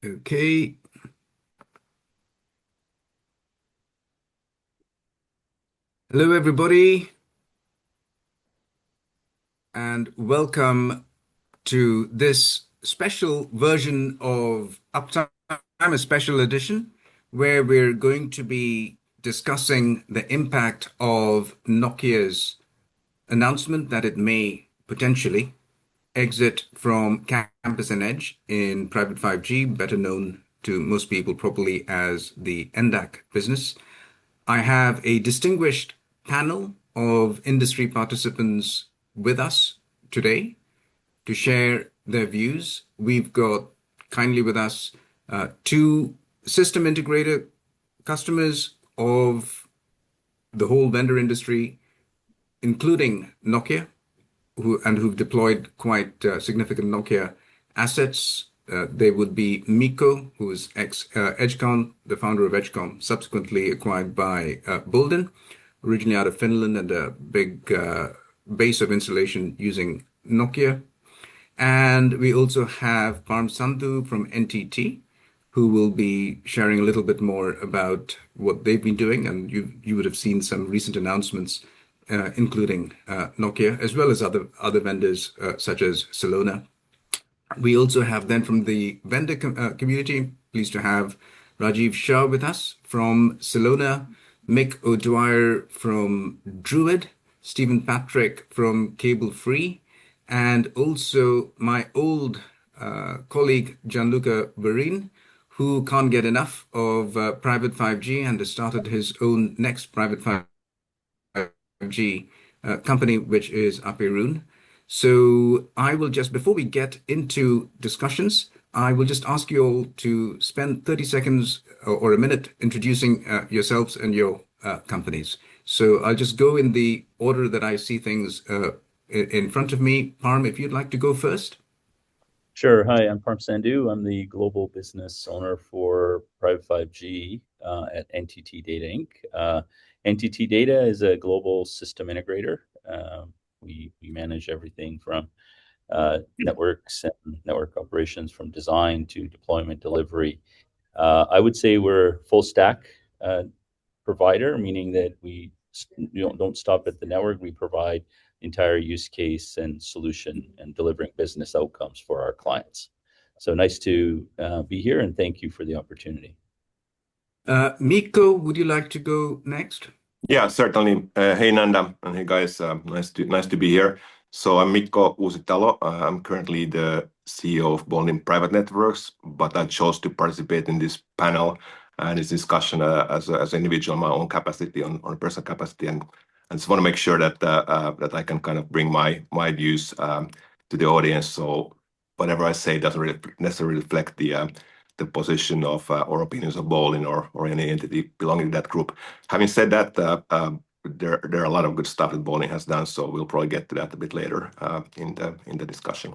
Okay. Hello, everybody, and welcome to this special version of Uptime, a special edition, where we're going to be discussing the impact of Nokia's announcement that it may potentially exit from campus and edge in private 5G, better known to most people probably as the NDAC business. I have a distinguished panel of industry participants with us today to share their views. We've got kindly with us two system integrator customers of the whole vendor industry, including Nokia, who've deployed quite significant Nokia assets. They would be Miko, who is ex Edgecom, the founder of Edgecom, subsequently acquired by Bolden, originally out of Finland, and a big base of installation using Nokia. And we also have Parm Sandhu from NTT, who will be sharing a little bit more about what they've been doing. And you would have seen some recent announcements, including Nokia, as well as other vendors such as Salona. We also have then from the vendor community, pleased to have Rajiv Shah with us from Salona, Mick O'Dwyer from Druid, Stephen Patrick from Cable Free, and also my old colleague Gianluca Varin, who can't get enough of private 5G and has started his own next private 5G company, which is Apirun. So I will just, before we get into discussions, I will just ask you all to spend 30 seconds or a minute introducing yourselves and your companies. So I'll just go in the order that I see things in front of me. Parm, if you'd like to go first. Sure. Hi, I'm Parm Sandhu. I'm the global business owner for Private 5G at NTT Data Inc. NTT Data is a global system integrator. We manage everything from networks and network operations, from design to deployment delivery. I would say we're full stack provider, meaning that we don't stop at the network. We provide entire use case and solution and delivering business outcomes for our clients. So nice to be here, and thank you for the opportunity. Miko, would you like to go next? Yeah, certainly. Hey Nanda, and hey guys, nice to be here. So I'm Mikko Uusitalo. I'm currently the CEO of Bolden Private Networks, but I chose to participate in this panel and this discussion as an individual, my own capacity, on personal capacity, and I just want to make sure that that I can kind of bring my views to the audience. So whatever I say doesn't really necessarily reflect the position of or opinions of Bolden or any entity belonging to that group. Having said that, there are a lot of good stuff that Bolden has done, so we'll probably get to that a bit later in the discussion.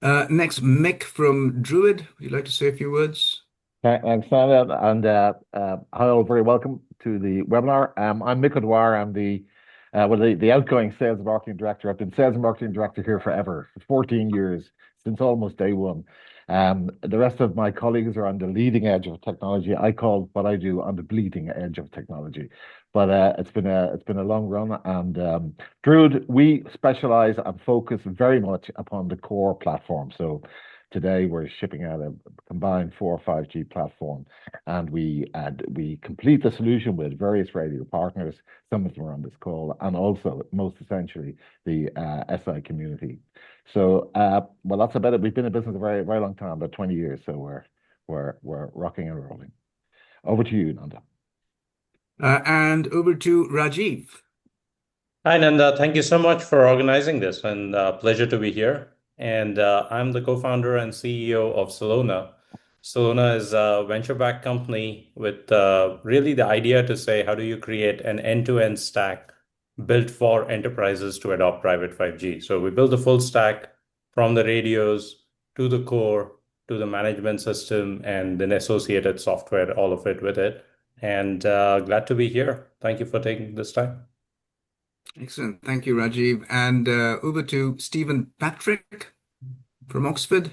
Next, Mick from Druid. Would you like to say a few words? Thanks, Simon, and hello, very welcome to the webinar. I'm Mick O'Dwyer. I'm the outgoing sales and marketing director. I've been sales and marketing director here forever, for 14 years, since almost day one. The rest of my colleagues are on the leading edge of technology. I call what I do on the bleeding edge of technology. But it's been a long run, and Druid, we specialize and focus very much upon the core platform. So today we're shipping out a combined 4 or 5G platform, and we complete the solution with various radio partners. Some of them are on this call, and also, most essentially, the SI community. So, well, that's about it. We've been in business a very, very long time, about 20 years. So we're rocking and rolling. Over to you, Nanda. And over to Rajiv. Hi, Nanda. Thank you so much for organizing this, and pleasure to be here. And I'm the co-founder and CEO of Salona. Salona is a venture-backed company with really the idea to say, how do you create an end-to-end stack built for enterprises to adopt private 5G? So we build the full stack from the radios to the core to the management system and then associated software, all of it with it. And glad to be here. Thank you for taking this time. Excellent. Thank you, Rajiv. And over to Stephen Patrick from Oxford.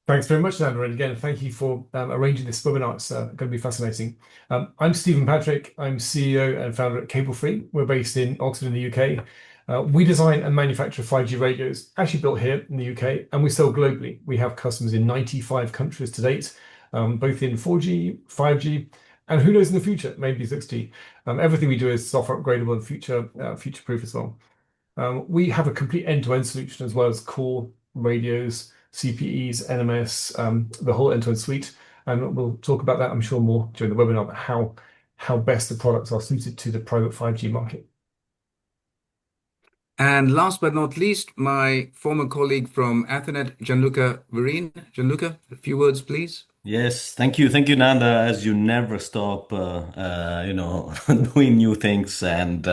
Thanks very much, Nanda. And again, thank you for arranging this webinar. It's going to be fascinating. I'm Stephen Patrick. I'm CEO and founder at Cable Free. We're based in Oxford in the UK. We design and manufacture 5G radios, actually built here in the UK, and we sell globally. We have customers in 95 countries to date, both in 4G, 5G, and who knows in the future, maybe 6G. Everything we do is software upgradable and future-proof as well. We have a complete end-to-end solution as well as core radios, CPEs, NMS, the whole end-to-end suite. And we'll talk about that, I'm sure, more during the webinar, about how best the products are suited to the private 5G market. And last but not least, my former colleague from Athernet, Gianluca Varin. Gianluca, a few words, please. Yes, thank you, Nanda. As you never stop, doing new things and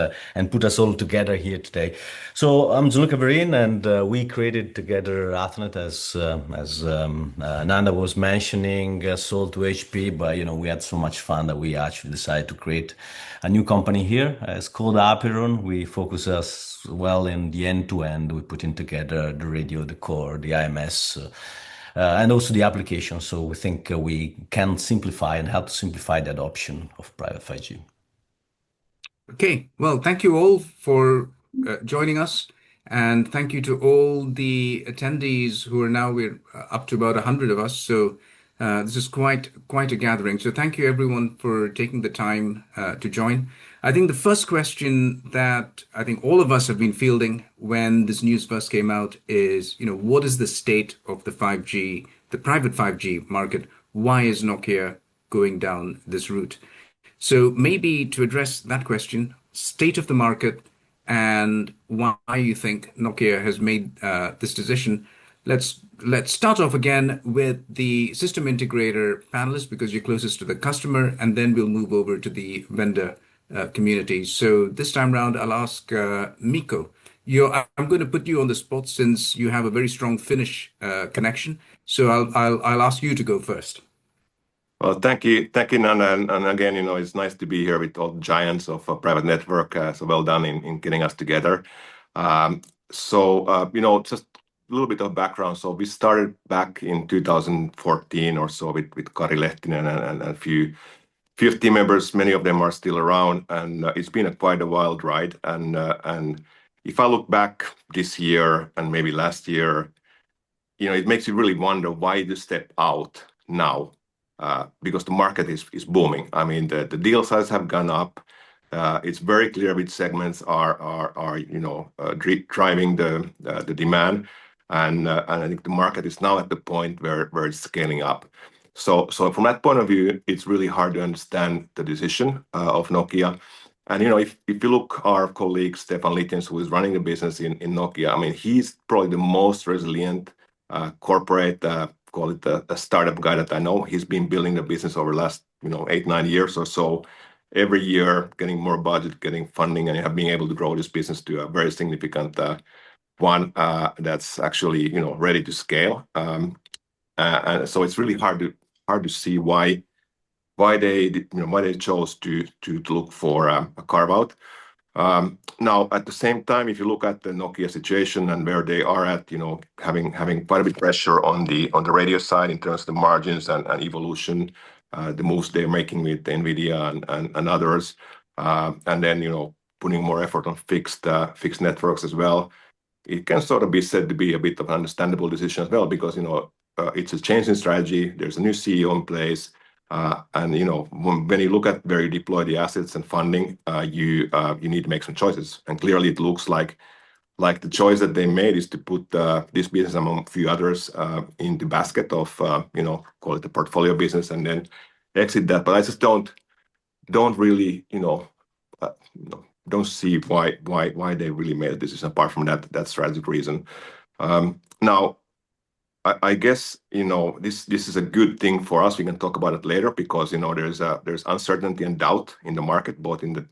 put us all together here today. So I'm Gianluca Berin, and we created together Athernet as Nanda was mentioning, sold to HP. But we had so much fun that we actually decided to create a new company here. It's called Aperon. We focus as well in the end-to-end. We put in together the radio, the core, the IMS. And also the application. So we think we can simplify and help to simplify the adoption of private 5G. Okay, well, thank you all for joining us. And thank you to all the attendees who are now, we're up to about 100 of us. So this is quite a gathering. So thank you everyone for taking the time to join. I think the first question that I think all of us have been fielding when this news first came out is, what is the state of the 5G, the private 5G market? Why is Nokia going down this route? So maybe to address that question, state of the market and why you think Nokia has made this decision. Let's start off again with the system integrator panelist because you're closest to the customer, and then we'll move over to the vendor community. So this time round, I'll ask Mikko. I'm going to put you on the spot since you have a very strong Finnish connection. So I'll ask you to go first. Well, thank you, Nana, and again, it's nice to be here with all the giants of private network. So well done in getting us together. Just a little bit of background. So we started back in 2014 or so with Kari Lehtinen and a few team members. Many of them are still around, and it's been quite a wild ride. And if I look back this year and maybe last year, it makes you really wonder why to step out now. Because the market is booming. I mean, the deal sizes have gone up. It's very clear which segments are driving the demand, and I think the market is now at the point where it's scaling up. So from that point of view, it's really hard to understand the decision of Nokia. And if you look, our colleague Stefan Litjens, who is running the business in Nokia, I mean, he's probably the most resilient corporate. Call it a startup guy that I know. He's been building the business over the last 8-9 years or so, every year getting more budget, getting funding, and being able to grow this business to a very significant one that's actually ready to scale. And so it's really hard to see why they chose to look for a carve out. Now, at the same time, if you look at the Nokia situation and where they are at, having quite a bit of pressure on the radio side in terms of the margins and evolution, the moves they're making with NVIDIA and others, and then putting more effort on fixed networks as well, it can sort of be said to be a bit of an understandable decision as well because it's a change in strategy. There's a new CEO in place. And when you look at where you deploy the assets and funding, you need to make some choices. And clearly, it looks like the choice that they made is to put this business among a few others in the basket of call it the portfolio business and then exit that. But I just don't really don't see why they really made a decision apart from that strategic reason. Now. I guess this is a good thing for us. We can talk about it later because there's uncertainty and doubt in the market, both in the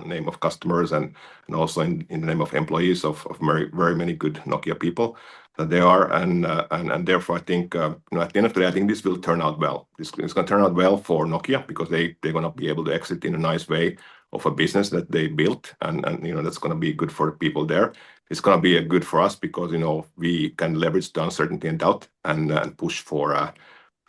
name of customers and also in the name of employees of very very many good Nokia people that they are, and therefore I think at the end of the day I think this will turn out well. It's going to turn out well for Nokia because they're going to be able to exit in a nice way of a business that they built, and that's going to be good for the people there. it's going to be good for us because we can leverage the uncertainty and doubt and push for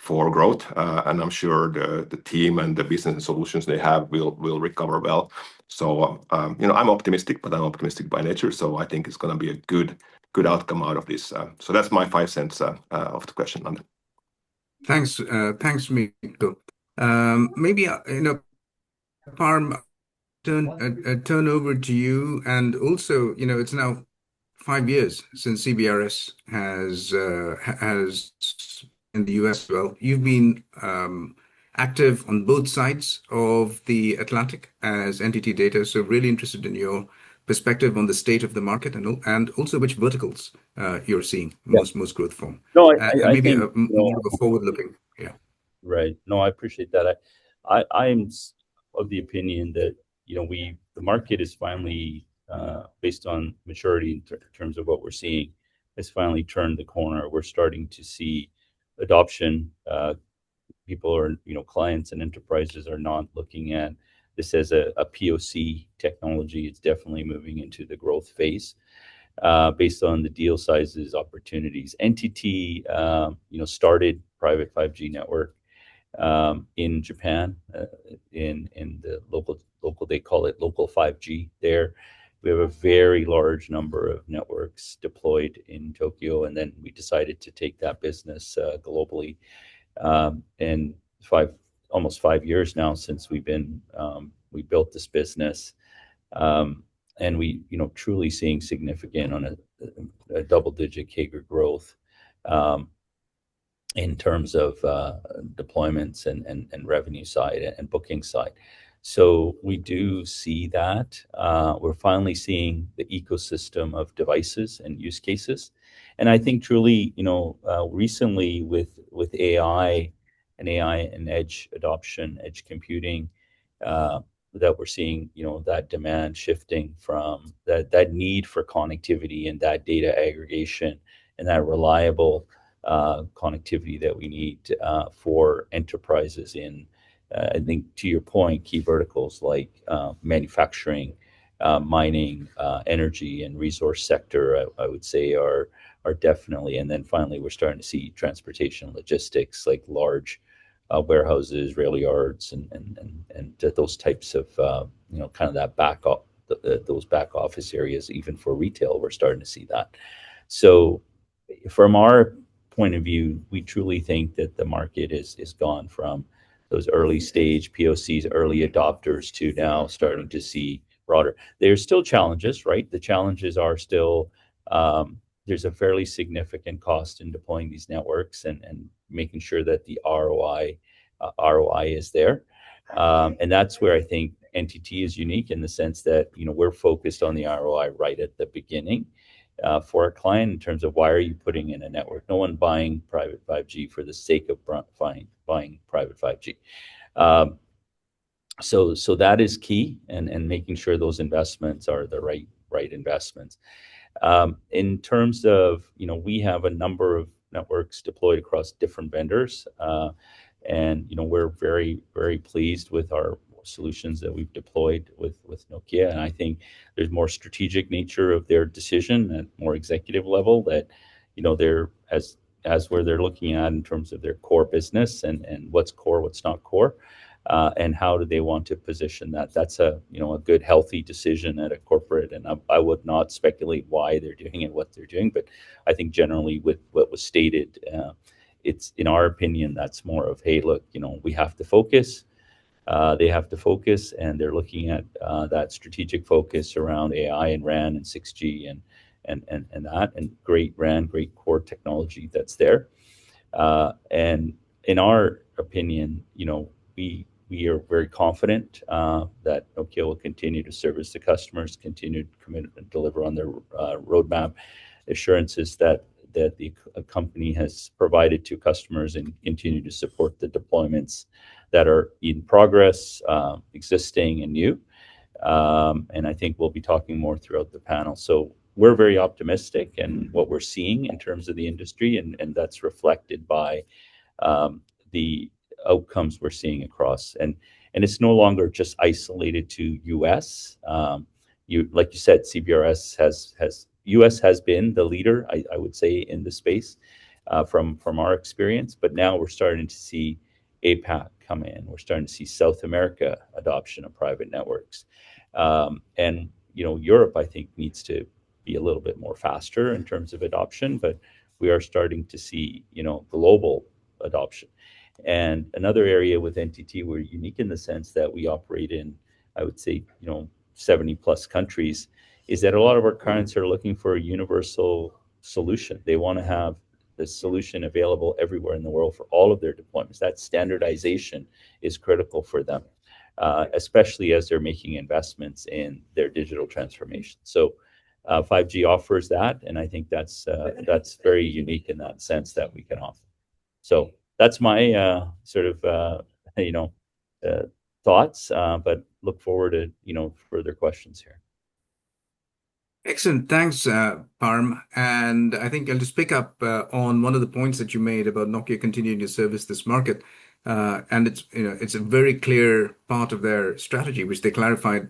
growth. And I'm sure the team and the business and solutions they have will recover well. So I'm optimistic, but I'm optimistic by nature. So I think it's going to be a good outcome out of this. So that's my 5 cents of the question. Thanks, Mikko. Maybe Parm, turn over to you, and also it's now 5 years since CBRS has in the US as well. You've been active on both sides of the Atlantic as NTT Data, so really interested in your perspective on the state of the market and also which verticals you're seeing most growth from. No, And I maybe think more of a forward-looking. Yeah. right. No, I appreciate that. I'm of the opinion that the market is finally based on maturity in terms of what we're seeing, has finally turned the corner. We're starting to see adoption. People are, clients and enterprises are not looking at this as a POC technology. It's definitely moving into the growth phase based on the deal sizes, opportunities. NTT, started private 5G network in Japan, in the local they call it local 5G there. We have a very large number of networks deployed in Tokyo, and then we decided to take that business globally. And almost 5 years now since we built this business, and we truly seeing significant on a double-digit CAGR growth in terms of deployments and revenue side and booking side. So we do see that. We're finally seeing the ecosystem of devices and use cases. And I think truly, recently with AI and edge adoption, edge computing, that we're seeing, that demand shifting from that need for connectivity and that data aggregation and that reliable connectivity that we need for enterprises in, I think to your point, key verticals like manufacturing, mining, energy, and resource sector, I would say are definitely. And then finally, we're starting to see transportation, logistics, like large warehouses, rail yards, and those types of kind of that those back office areas. Even for retail, we're starting to see that. So from our point of view, we truly think that the market is gone from those early stage POCs, early adopters, to now starting to see broader. There's still challenges, right? The challenges are still there's a fairly significant cost in deploying these networks and making sure that the ROI is there. And that's where I think NTT is unique in the sense that we're focused on the ROI right at the beginning. For a client in terms of why are you putting in a network? No one buying private 5G for the sake of buying private 5G. So that is key, and making sure those investments are the right investments. In terms of, we have a number of networks deployed across different vendors, and we're very, very pleased with our solutions that we've deployed with Nokia. And I think there's more strategic nature of their decision at more executive level that, they're as where they're looking at in terms of their core business and what's core, what's not core, and how do they want to position that. That's a good, healthy decision at a corporate. And I would not speculate why they're doing it, what they're doing, but I think generally with what was stated, it's, in our opinion, that's more of, hey, look, we have to focus. They have to focus, and they're looking at that strategic focus around AI and RAN and 6G and that, and great RAN, great core technology that's there. And in our opinion, we are very confident that Nokia will continue to service the customers, continue to commit and deliver on their roadmap assurances that the company has provided to customers, and continue to support the deployments that are in progress, existing and new. And I think we'll be talking more throughout the panel. So we're very optimistic in what we're seeing in terms of the industry, and that's reflected by the outcomes we're seeing across. And it's no longer just isolated to US. Like you said, CBRS has US has been the leader, I would say, in the space from our experience, but now we're starting to see APAC come in. We're starting to see South America adoption of private networks. And Europe, I think, needs to be a little bit more faster in terms of adoption, but we are starting to see, global adoption. And another area with NTT, we're unique in the sense that we operate in, I would say, 70 plus countries, is that a lot of our clients are looking for a universal solution. They want to have the solution available everywhere in the world for all of their deployments. That standardization is critical for them, especially as they're making investments in their digital transformation. So 5G offers that, and I think that's very unique in that sense that we can offer. So that's my sort of thoughts, but look forward to further questions here. Excellent. Thanks, Parm. And I think I'll just pick up on one of the points that you made about Nokia continuing to service this market. And it's a very clear part of their strategy, which they clarified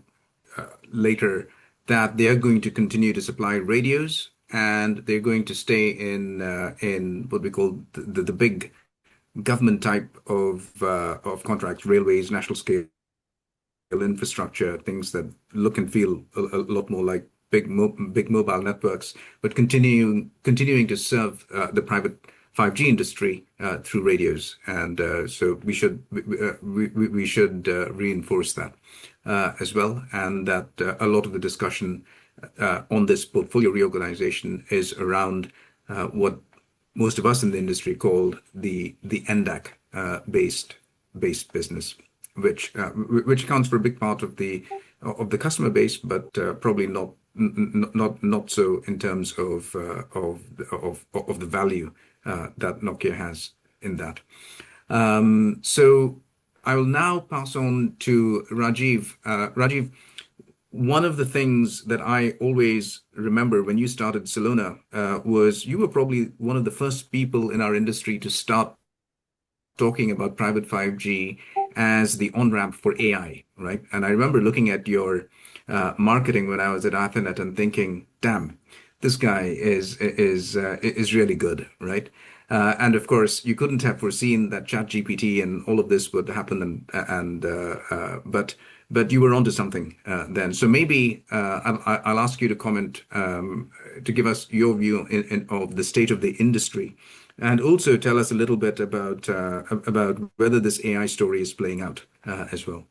later, that they are going to continue to supply radios, and they're going to stay in what we call the big government type of contracts, railways, national scale infrastructure, things that look and feel a lot more like big mobile networks, but continuing to serve the private 5G industry through radios, and so we should reinforce that as well, and that a lot of the discussion on this portfolio reorganization is around what most of us in the industry call the NDAC based business, which accounts for a big part of the customer base, but probably not so in terms of the value that Nokia has in that. So I will now pass on to Rajiv. Rajiv, one of the things that I always remember when you started Celona was you were probably one of the first people in our industry to start talking about private 5G as the on-ramp for AI, right? And I remember looking at your marketing when I was at Athernet and thinking, damn, this guy is really good, right? And of course, you couldn't have foreseen that ChatGPT and all of this would happen, but you were onto something then. So maybe I'll ask you to comment to give us your view of the state of the industry, and also tell us a little bit about whether this AI story is playing out as well.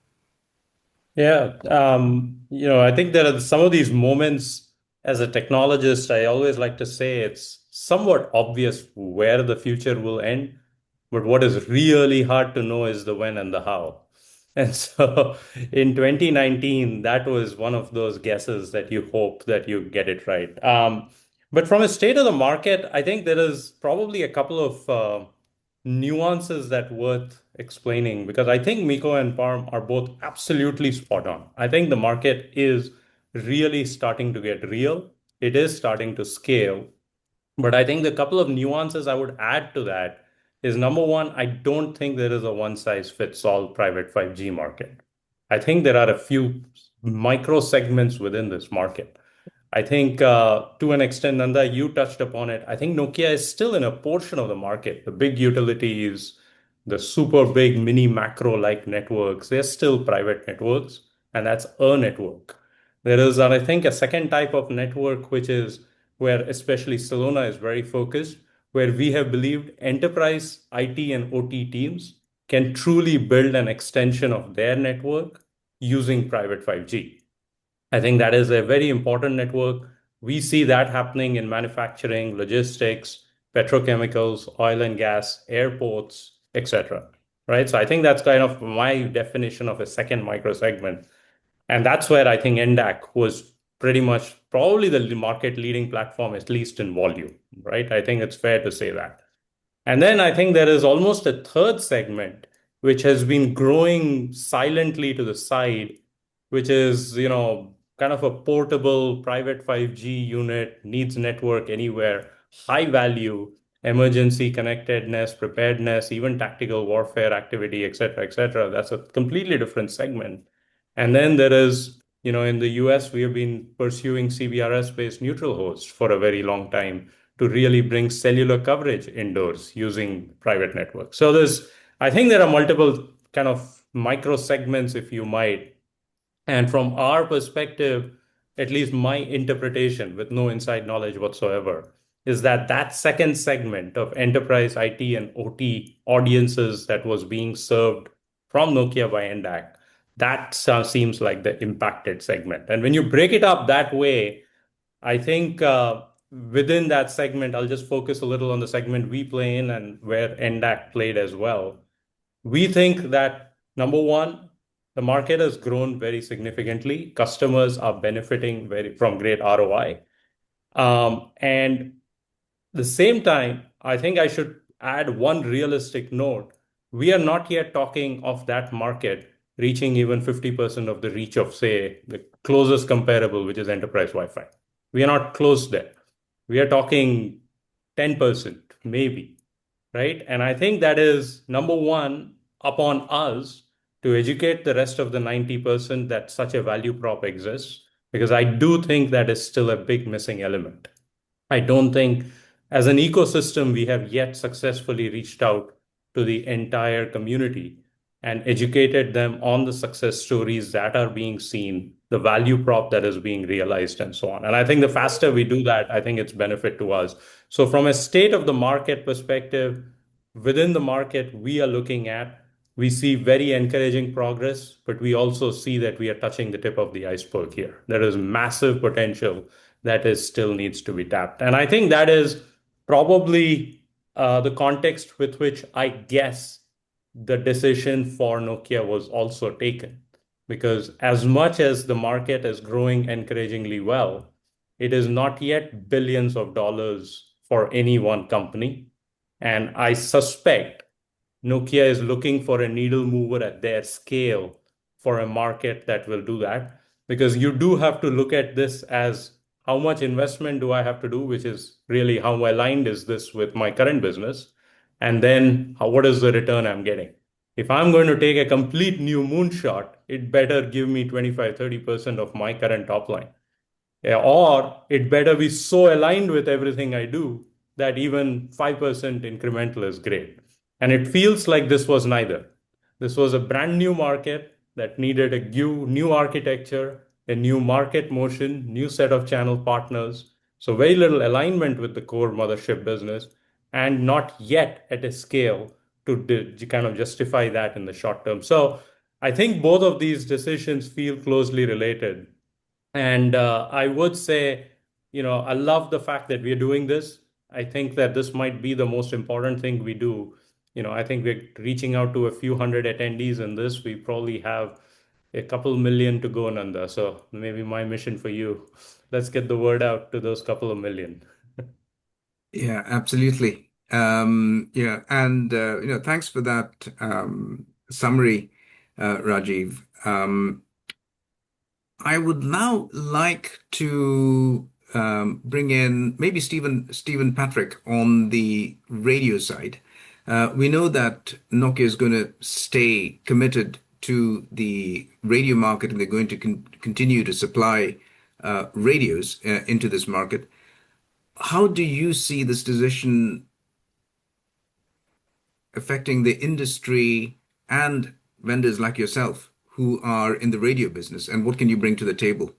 Yeah, I think there are some of these moments as a technologist. I always like to say it's somewhat obvious where the future will end, but what is really hard to know is the when and the how. And so in 2019, that was one of those guesses that you hope that you get it right. But from a state of the market, I think there is probably a couple of nuances that worth explaining, because I think Miko and Parm are both absolutely spot on. I think the market is really starting to get real. It is starting to scale. But I think the couple of nuances I would add to that is, number one, I don't think there is a one size fits all private 5G market. I think there are a few micro segments within this market. I think to an extent, Nanda, you touched upon it. I think Nokia is still in a portion of the market. The big utilities, the super big mini macro like networks, they're still private networks, and that's a network. There is, I think, a second type of network, which is where especially Celona is very focused, where we have believed enterprise IT and OT teams can truly build an extension of their network using private 5G. I think that is a very important network. We see that happening in manufacturing, logistics, petrochemicals, oil and gas, airports, etc. Right? So I think that's kind of my definition of a second micro segment. And that's where I think NDAC was pretty much probably the market leading platform, at least in volume, right? I think it's fair to say that. And then I think there is almost a third segment, which has been growing silently to the side, which is, kind of a portable private 5G unit, needs network anywhere, high value, emergency connectedness, preparedness, even tactical warfare activity, et cetera, et cetera. That's a completely different segment. And then there is In the US, we have been pursuing CBRS-based neutral host for a very long time to really bring cellular coverage indoors using private networks. So I think there are multiple kind of micro segments, if you might. And from our perspective, at least my interpretation with no inside knowledge whatsoever, is that that second segment of enterprise IT and OT audiences that was being served from Nokia by NDAC, that seems like the impacted segment. And when you break it up that way, I think within that segment, I'll just focus a little on the segment we play in and where NDAC played as well. We think that number one, the market has grown very significantly. Customers are benefiting from great ROI. And the same time, I think I should add one realistic note. We are not yet talking of that market reaching even 50% of the reach of, say, the closest comparable, which is enterprise Wi-Fi. We are not close there. We are talking 10%, maybe, right? And I think that is number one upon us to educate the rest of the 90% that such a value prop exists, because I do think that is still a big missing element. I don't think as an ecosystem, we have yet successfully reached out to the entire community and educated them on the success stories that are being seen, the value prop that is being realized, and so on. And I think the faster we do that, I think it's benefit to us. So from a state of the market perspective, within the market we are looking at, we see very encouraging progress, but we also see that we are touching the tip of the iceberg here. There is massive potential that is still needs to be tapped. And I think that is probably the context with which I guess the decision for Nokia was also taken. Because as much as the market is growing encouragingly well, it is not yet billions of dollars for any one company. And I suspect Nokia is looking for a needle mover at their scale for a market that will do that. Because you do have to look at this as how much investment do I have to do, which is really how aligned is this with my current business? And then what is the return I'm getting? If I'm going to take a complete new moonshot, it better give me 25, 30% of my current top line. Or it better be so aligned with everything I do that even 5% incremental is great. And it feels like this was neither. This was a brand new market that needed a new architecture, a new market motion, new set of channel partners. So very little alignment with the core mothership business, and not yet at a scale to kind of justify that in the short term. So I think both of these decisions feel closely related. And I would say, I love the fact that we are doing this. I think that this might be the most important thing we do. I think we're reaching out to a few hundred attendees in this. We probably have a couple million to go, Nanda. So maybe my mission for you, let's get the word out to those couple of million. Yeah, absolutely. Yeah, and thanks for that summary, Rajiv. I would now like to bring in maybe Stephen Patrick on the radio side. We know that Nokia is going to stay committed to the radio market, and they're going to continue to supply radios into this market. How do you see this decision affecting the industry and vendors like yourself who are in the radio business, and what can you bring to the table?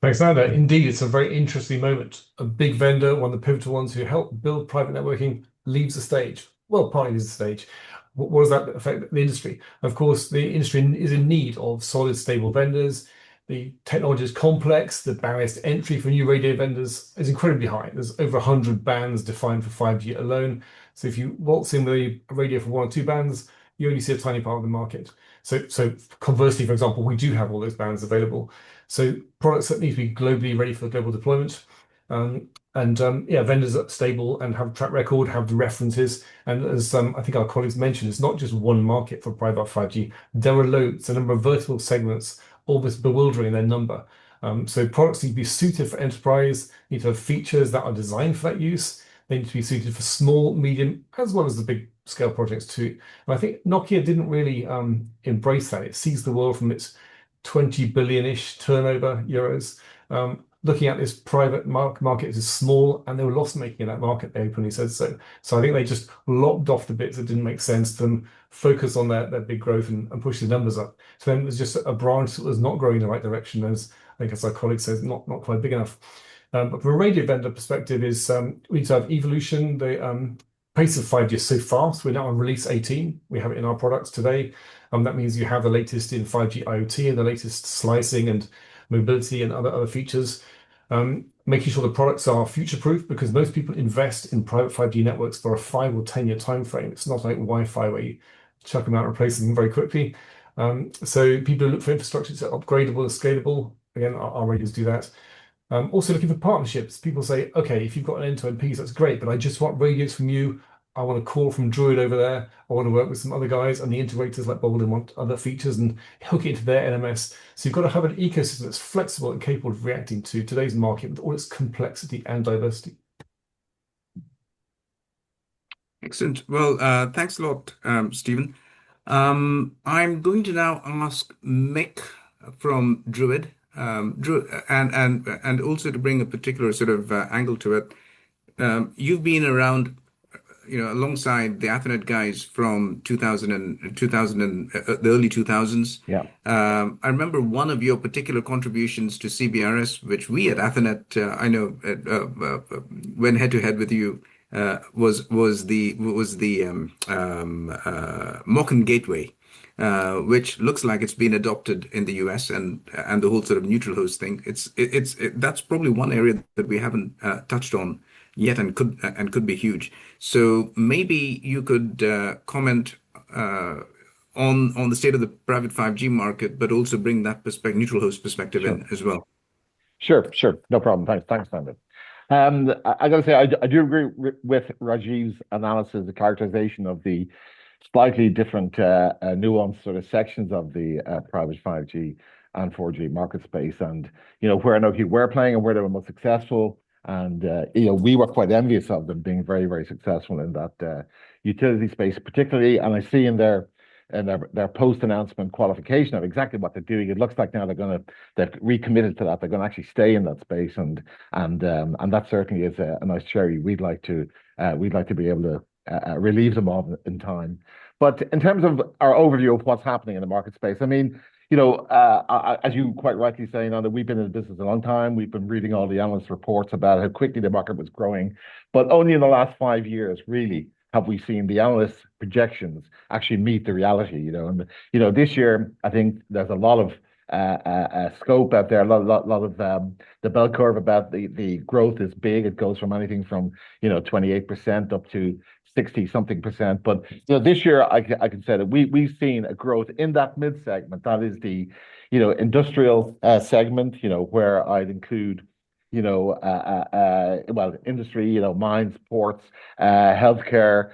Thanks, Nanda. Indeed, it's a very interesting moment. A big vendor, one of the pivotal ones who helped build private networking, leaves the stage. Well, partly leaves the stage. What does that affect the industry? Of course, the industry is in need of solid, stable vendors. The technology is complex. The barriers to entry for new radio vendors is incredibly high. There's over 100 bands defined for 5G alone. So if you waltz in with a radio for 1 or 2 bands, you only see a tiny part of the market. So conversely, for example, we do have all those bands available. So products that need to be globally ready for global deployment. Vendors that are stable and have a track record, have the references. And as I think our colleagues mentioned, it's not just one market for private 5G. There are loads, a number of vertical segments, almost bewildering in their number. So products need to be suited for enterprise, need to have features that are designed for that use. They need to be suited for small, medium, as well as the big scale projects too. And I think Nokia didn't really embrace that. It sees the world from its 20 billion-ish turnover euros. Looking at this private market is small, and they were loss-making in that market. They openly said so. So I think they just lopped off the bits that didn't make sense to them, focus on their big growth and push the numbers up. So then there's just a branch that was not growing in the right direction, as I think as our colleague says, not quite big enough. But from a radio vendor perspective, is we need to have evolution. The pace of 5G is so fast. We're now on release 18. We have it in our products today. That means you have the latest in 5G IoT and the latest slicing and mobility and other features. Making sure the products are future-proof, because most people invest in private 5G networks for a 5 or 10-year time frame. It's not like Wi-Fi where you chuck them out and replace them very quickly. So people look for infrastructure that's upgradable and scalable. Again, our radios do that. Also looking for partnerships. People say, okay, if you've got an end-to-end piece, that's great, but I just want radios from you. I want a call from Druid over there. I want to work with some other guys, and the integrators like Bolden want other features and hook it into their NMS. So you've got to have an ecosystem that's flexible and capable of reacting to today's market with all its complexity and diversity. Excellent. Well, thanks a lot, Stephen. I'm going to now ask Mick from Druid, and also to bring a particular sort of angle to it. You've been around, alongside the Athernet guys from 2000 and the early 2000s. Yeah. I remember one of your particular contributions to CBRS, which we at Athernet, I know, went head to head with you, was the Mochen Gateway, which looks like it's been adopted in the US, and the whole sort of neutral host thing. That's probably one area that we haven't touched on yet, and could be huge. So maybe you could comment on the state of the private 5G market, but also bring that neutral host perspective in as well. Sure. No problem. Thanks, Simon. I got to say, I do agree with Rajiv's analysis, the characterization of the slightly different nuanced sort of sections of the private 5G and 4G market space, and where Nokia were playing and where they were most successful. And we were quite envious of them being very, very successful in that utility space, particularly. And I see in their post-announcement qualification of exactly what they're doing, it looks like now they've recommitted to that. They're going to actually stay in that space, and that certainly is a nice cherry we'd like to be able to relieve them of in time. But in terms of our overview of what's happening in the market space, I mean, as you quite rightly say, that we've been in the business a long time. We've been reading all the analyst reports about how quickly the market was growing, but only in the last 5 years, really, have we seen the analyst projections actually meet the reality. And this year, I think there's a lot of scope out there, a lot of the bell curve about the growth is big. It goes from anything from 28% up to 60-something%. But this year I can say that we've seen a growth in that mid segment. That is the industrial segment, where I'd include industry, mines, ports, healthcare,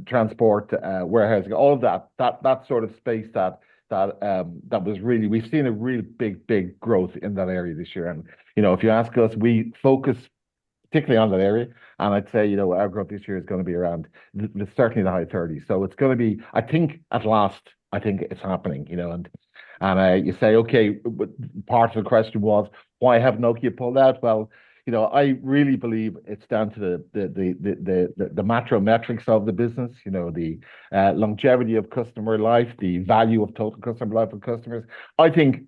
transport, warehousing, all of that sort of space that was really, we've seen a really big growth in that area this year. And if you ask us, we focus particularly on that area, and I'd say our growth this year is going to be around certainly the high 30s. So it's going to be, I think at last, I think it's happening. And you say, okay, part of the question was, why have Nokia pulled out? Well, I really believe it's down to the macro metrics of the business, the longevity of customer life, the value of total customer life of customers. I think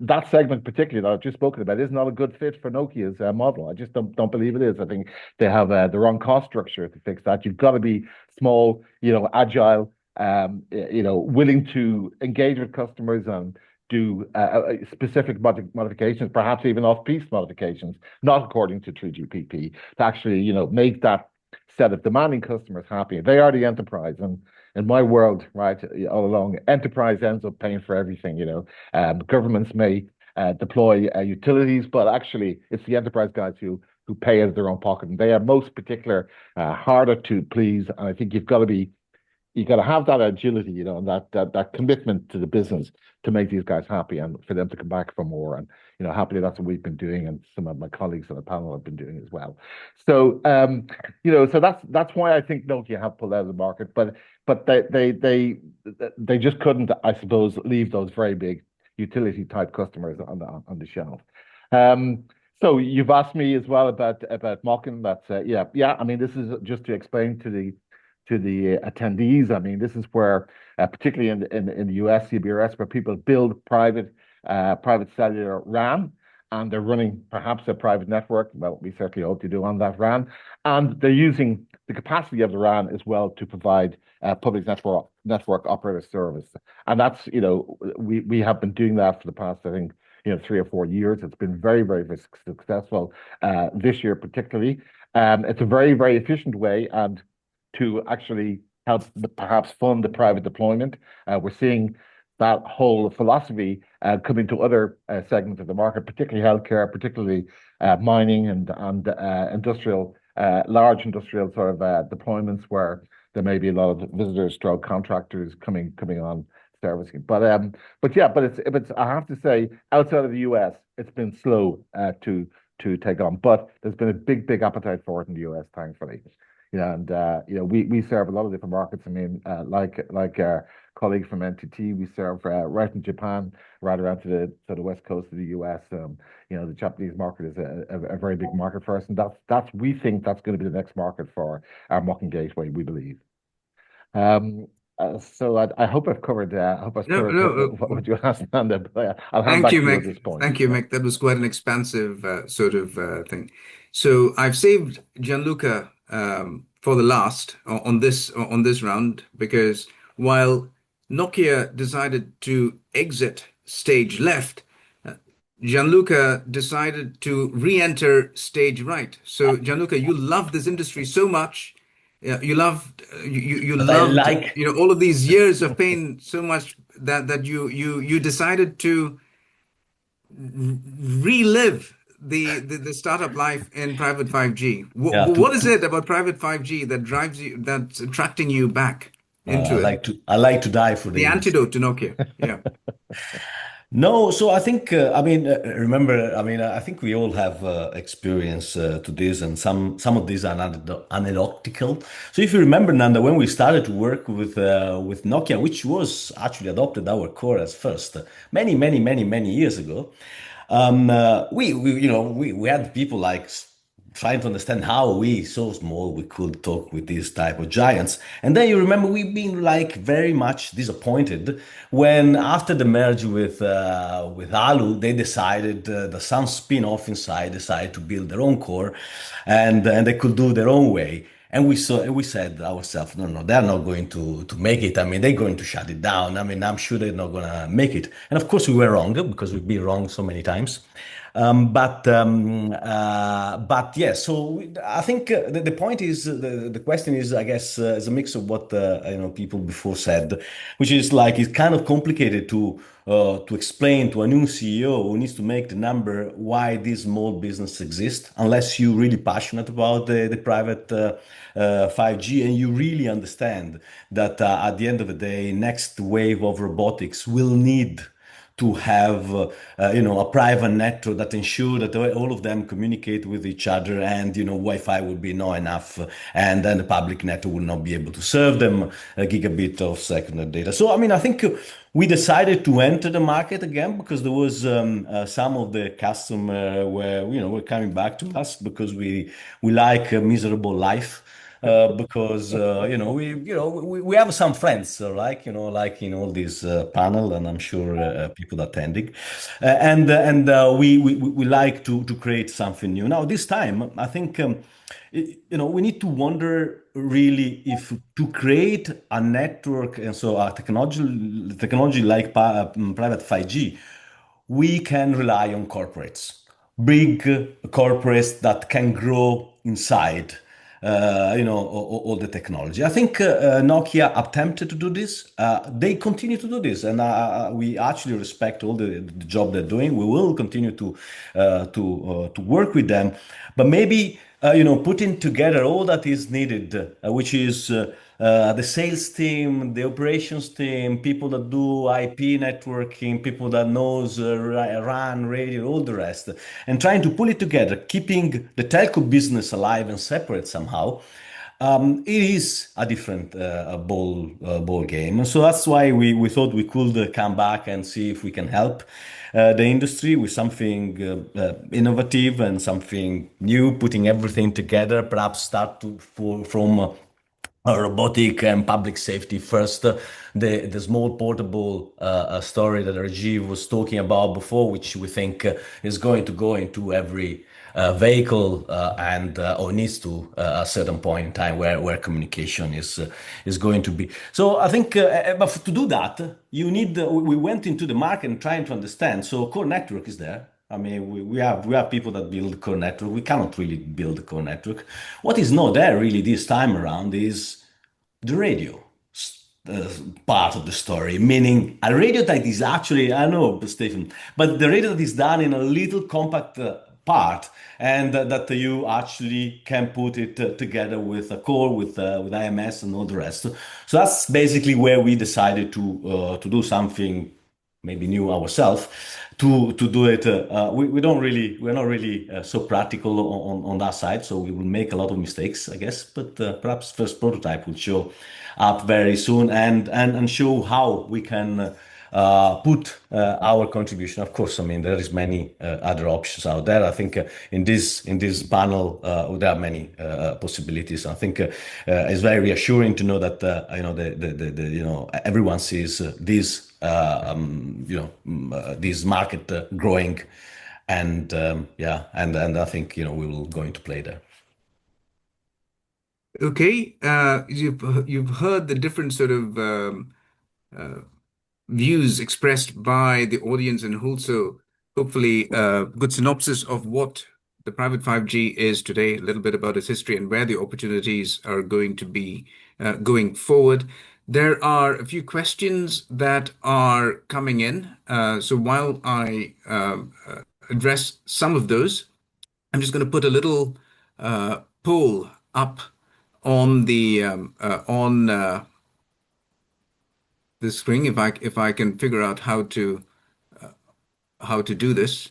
that segment particularly that I've just spoken about is not a good fit for Nokia's model. I just don't believe it is. I think they have the wrong cost structure to fix that. You've got to be small, agile, willing to engage with customers and do specific modifications, perhaps even off-piece modifications, not according to 3GPP, to actually, make that set of demanding customers happy. They are the enterprise, and in my world, right, all along, enterprise ends up paying for everything. Governments may deploy utilities, but actually, it's the enterprise guys who pay out of their own pocket, and they are most particular, harder to please. And I think you've got to have that agility, and that commitment to the business to make these guys happy and for them to come back for more. And happily, that's what we've been doing, and some of my colleagues on the panel have been doing as well. So so that's why I think Nokia have pulled out of the market. But they just couldn't, I suppose, leave those very big utility type customers on the shelf. So you've asked me as well about mocking. That's yeah. I mean, this is just to explain to the attendees. I mean, this is where, particularly in the US, CBRS, where people build private cellular RAN, and they're running perhaps a private network. Well, we certainly hope to do on that RAN, and they're using the capacity of the RAN as well to provide public network operator service. And that's, we have been doing that for the past, I think, 3 or 4 years. It's been very, very, very successful this year, particularly. It's a very, very efficient way and to actually help perhaps fund the private deployment. We're seeing that whole philosophy coming to other segments of the market, particularly healthcare, particularly mining and industrial, large industrial sort of deployments where there may be a lot of visitors, stroke contractors coming on servicing. But it's I have to say, outside of the US, it's been slow to take on. But there's been a big appetite for it in the US, thankfully. And we serve a lot of different markets. I mean, like our colleague from NTT, we serve right in Japan, right around to the west coast of the US. The Japanese market is a very big market for us, and we think that's going to be the next market for our mocking gateway, we believe. So I hope I've covered. I hope I've covered what you asked, Nanda. But I'll hand back to you at this point. Thank you, Mick. That was quite an expansive sort of thing. So I've saved Gianluca for the last on this round, because while Nokia decided to exit stage left, Gianluca decided to re-enter stage right. So Gianluca, you love this industry so much. You loved all of these years of pain so much that you decided to relive the startup life in private 5G. What is it about private 5G that drives you, that's attracting you back into it? I like to die for the antidote to Nokia. Yeah. No, so I think, remember, I think we all have experience to this, and some of these are anecdotal. So if you remember, Nanda, when we started to work with Nokia, which was actually adopted our core as first, many years ago, we had people like trying to understand how we, so small, we could talk with these type of giants. And then you remember we've been like very much disappointed when after the merge with Alu, they decided the some spin-off inside decided to build their own core, and they could do their own way. And we said ourselves, no, they're not going to make it. I mean, they're going to shut it down. I mean, I'm sure they're not going to make it. And of course, we were wrong because we've been wrong so many times. But yeah, so I think the point is, the question is, I guess, is a mix of what people before said, which is like it's kind of complicated to explain to a new CEO who needs to make the number why this small business exists, unless you're really passionate about the private 5G and you really understand that at the end of the day, next wave of robotics will need to have a private network that ensure that all of them communicate with each other, and Wi-Fi will be not enough, and then the public network will not be able to serve them a gigabit of second data. So I think we decided to enter the market again because there was some of the customer were coming back to us because we like a miserable life. Because we have some friends, like in all this panel, and I'm sure people attending, and we like to create something new. Now this time, I think we need to wonder really if to create a network and so a technology like private 5G, we can rely on corporates, big corporates that can grow inside. All the technology. I think Nokia attempted to do this. They continue to do this, and we actually respect all the job they're doing. We will continue to work with them, but maybe putting together all that is needed, which is the sales team, the operations team, people that do IP networking, people that knows RAN, radio, all the rest, and trying to pull it together, keeping the telco business alive and separate somehow. it is a different ball game. So that's why we thought we could come back and see if we can help the industry with something innovative and something new, putting everything together, perhaps from robotic and public safety first. The small portable story that Rajiv was talking about before, which we think is going to go into every vehicle and or needs to a certain point in time where communication is going to be. So I think, but to do that, you need. We went into the market and trying to understand. So core network is there. I mean, we have people that build core network. We cannot really build a core network. What is not there really this time around is the radio uh, part of the story, meaning a radio that is actually, I know, Stephen, but the radio that is done in a little compact part, and that you actually can put it together with a core, with IMS and all the rest. So that's basically where we decided to do something maybe new ourselves to do it. We're not really so practical on that side, so we will make a lot of mistakes, I guess. But perhaps first prototype will show up very soon and show how we can put our contribution. Of course, I mean there is many other options out there. I think in this panel there are many possibilities. I think it's very reassuring to know that everyone sees this this market growing, and and I think we will going to play there. Okay, you've heard the different sort of views expressed by the audience, and also hopefully a good synopsis of what the private 5G is today, a little bit about its history and where the opportunities are going to be going forward. There are a few questions that are coming in. So while I address some of those, I'm just going to put a little poll up on the screen if I can figure out how to do this.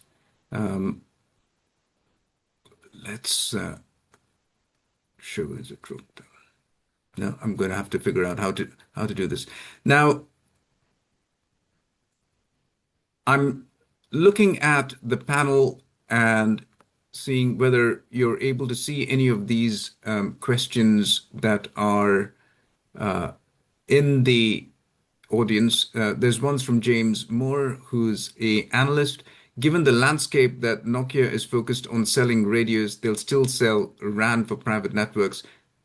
Let's show as a group. No, I'm going to have to figure out how to do this. Now, I'm looking at the panel and seeing whether you're able to see any of these questions that are in the audience. There's ones from James Moore, who's a analyst. Given the landscape that Nokia is focused on selling radios, they'll still sell RAN for private networks.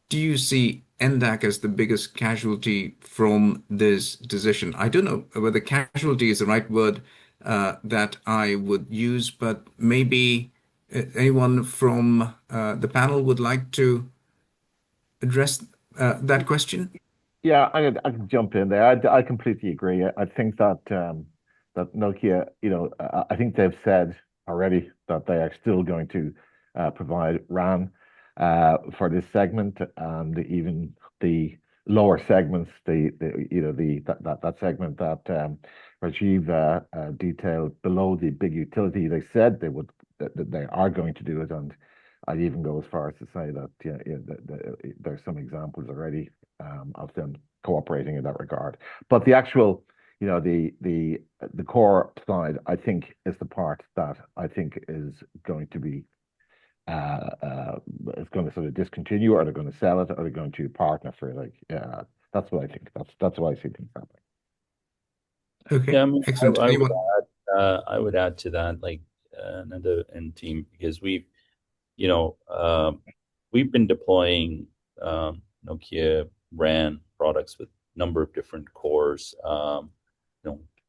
Do you see NDAC as the biggest casualty from this decision? I don't know whether casualty is the right word that I would use, but maybe anyone from the panel would like to address that question? Yeah, I can jump in there. I completely agree. I think that that Nokia, I think they've said already that they are still going to provide RAN for this segment, and even the lower segments, that segment that Rajiv detailed below the big utility. They said that they are going to do it, and I'd even go as far as to say that there's some examples already of them cooperating in that regard. But the actual, the core side, I think, is the part that I think is going to be is going to sort of discontinue, or they're going to sell it, or they're going to partner for it. Like, yeah, that's what I think. That's why I see things happening. Okay, Yeah, I mean, excellent. Anyone? I would add to that, like Nanda and team, because we've been deploying Nokia RAN products with a number of different cores.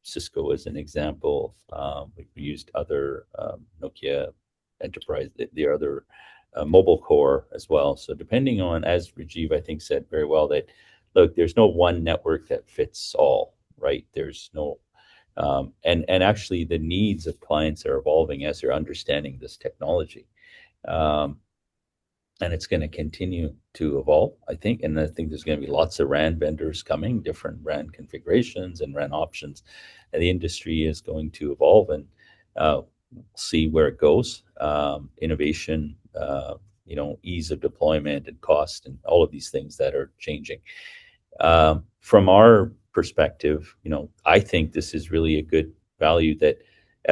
Cisco as an example. We've used other Nokia enterprise, the other mobile core as well. So depending on, as Rajiv, I think, said very well, that look, there's no one network that fits all, right? There's no, and actually the needs of clients are evolving as they're understanding this technology. And it's going to continue to evolve, I think. And I think there's going to be lots of RAN vendors coming, different RAN configurations and RAN options. And the industry is going to evolve, and see where it goes. Innovation, ease of deployment and cost and all of these things that are changing. From our perspective, I think this is really a good value that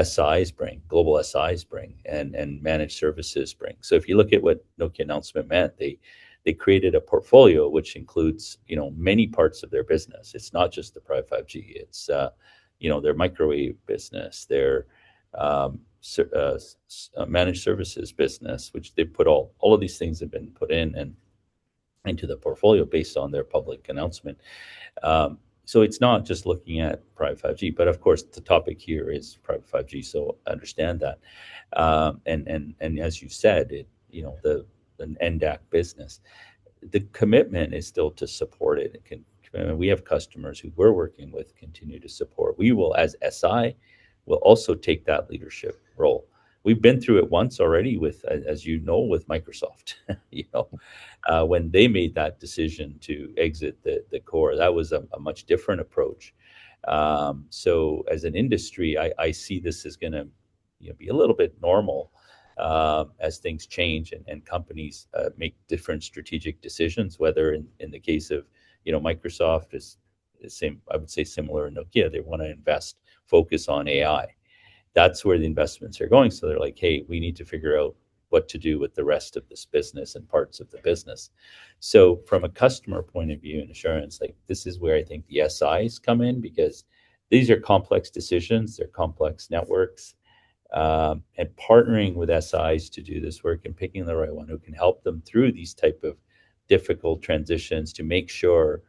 SIs bring, global SIs bring, and managed services bring. So if you look at what Nokia announcement meant, they created a portfolio which includes many parts of their business. It's not just the Private 5G. It's their microwave business, their managed services business, which they put all of these things have been put in and into the portfolio based on their public announcement. So it's not just looking at private 5G, but of course the topic here is private 5G. So understand that, and as you said, the NDAC business, the commitment is still to support it. We have customers who we're working with continue to support. We will, as SI, will also take that leadership role. We've been through it once already with, as you know, with Microsoft. When they made that decision to exit the core, that was a much different approach. So as an industry, I see this as going to be a little bit normal as things change and companies make different strategic decisions. Whether in the case of Microsoft is the same, I would say similar in Nokia. They want to invest, focus on AI. That's where the investments are going. So they're like, hey, we need to figure out what to do with the rest of this business and parts of the business. So from a customer point of view and assurance, like this is where I think the SIs come in, because these are complex decisions, they're complex networks, and partnering with SIs to do this work and picking the right one who can help them through these type of difficult transitions to make sure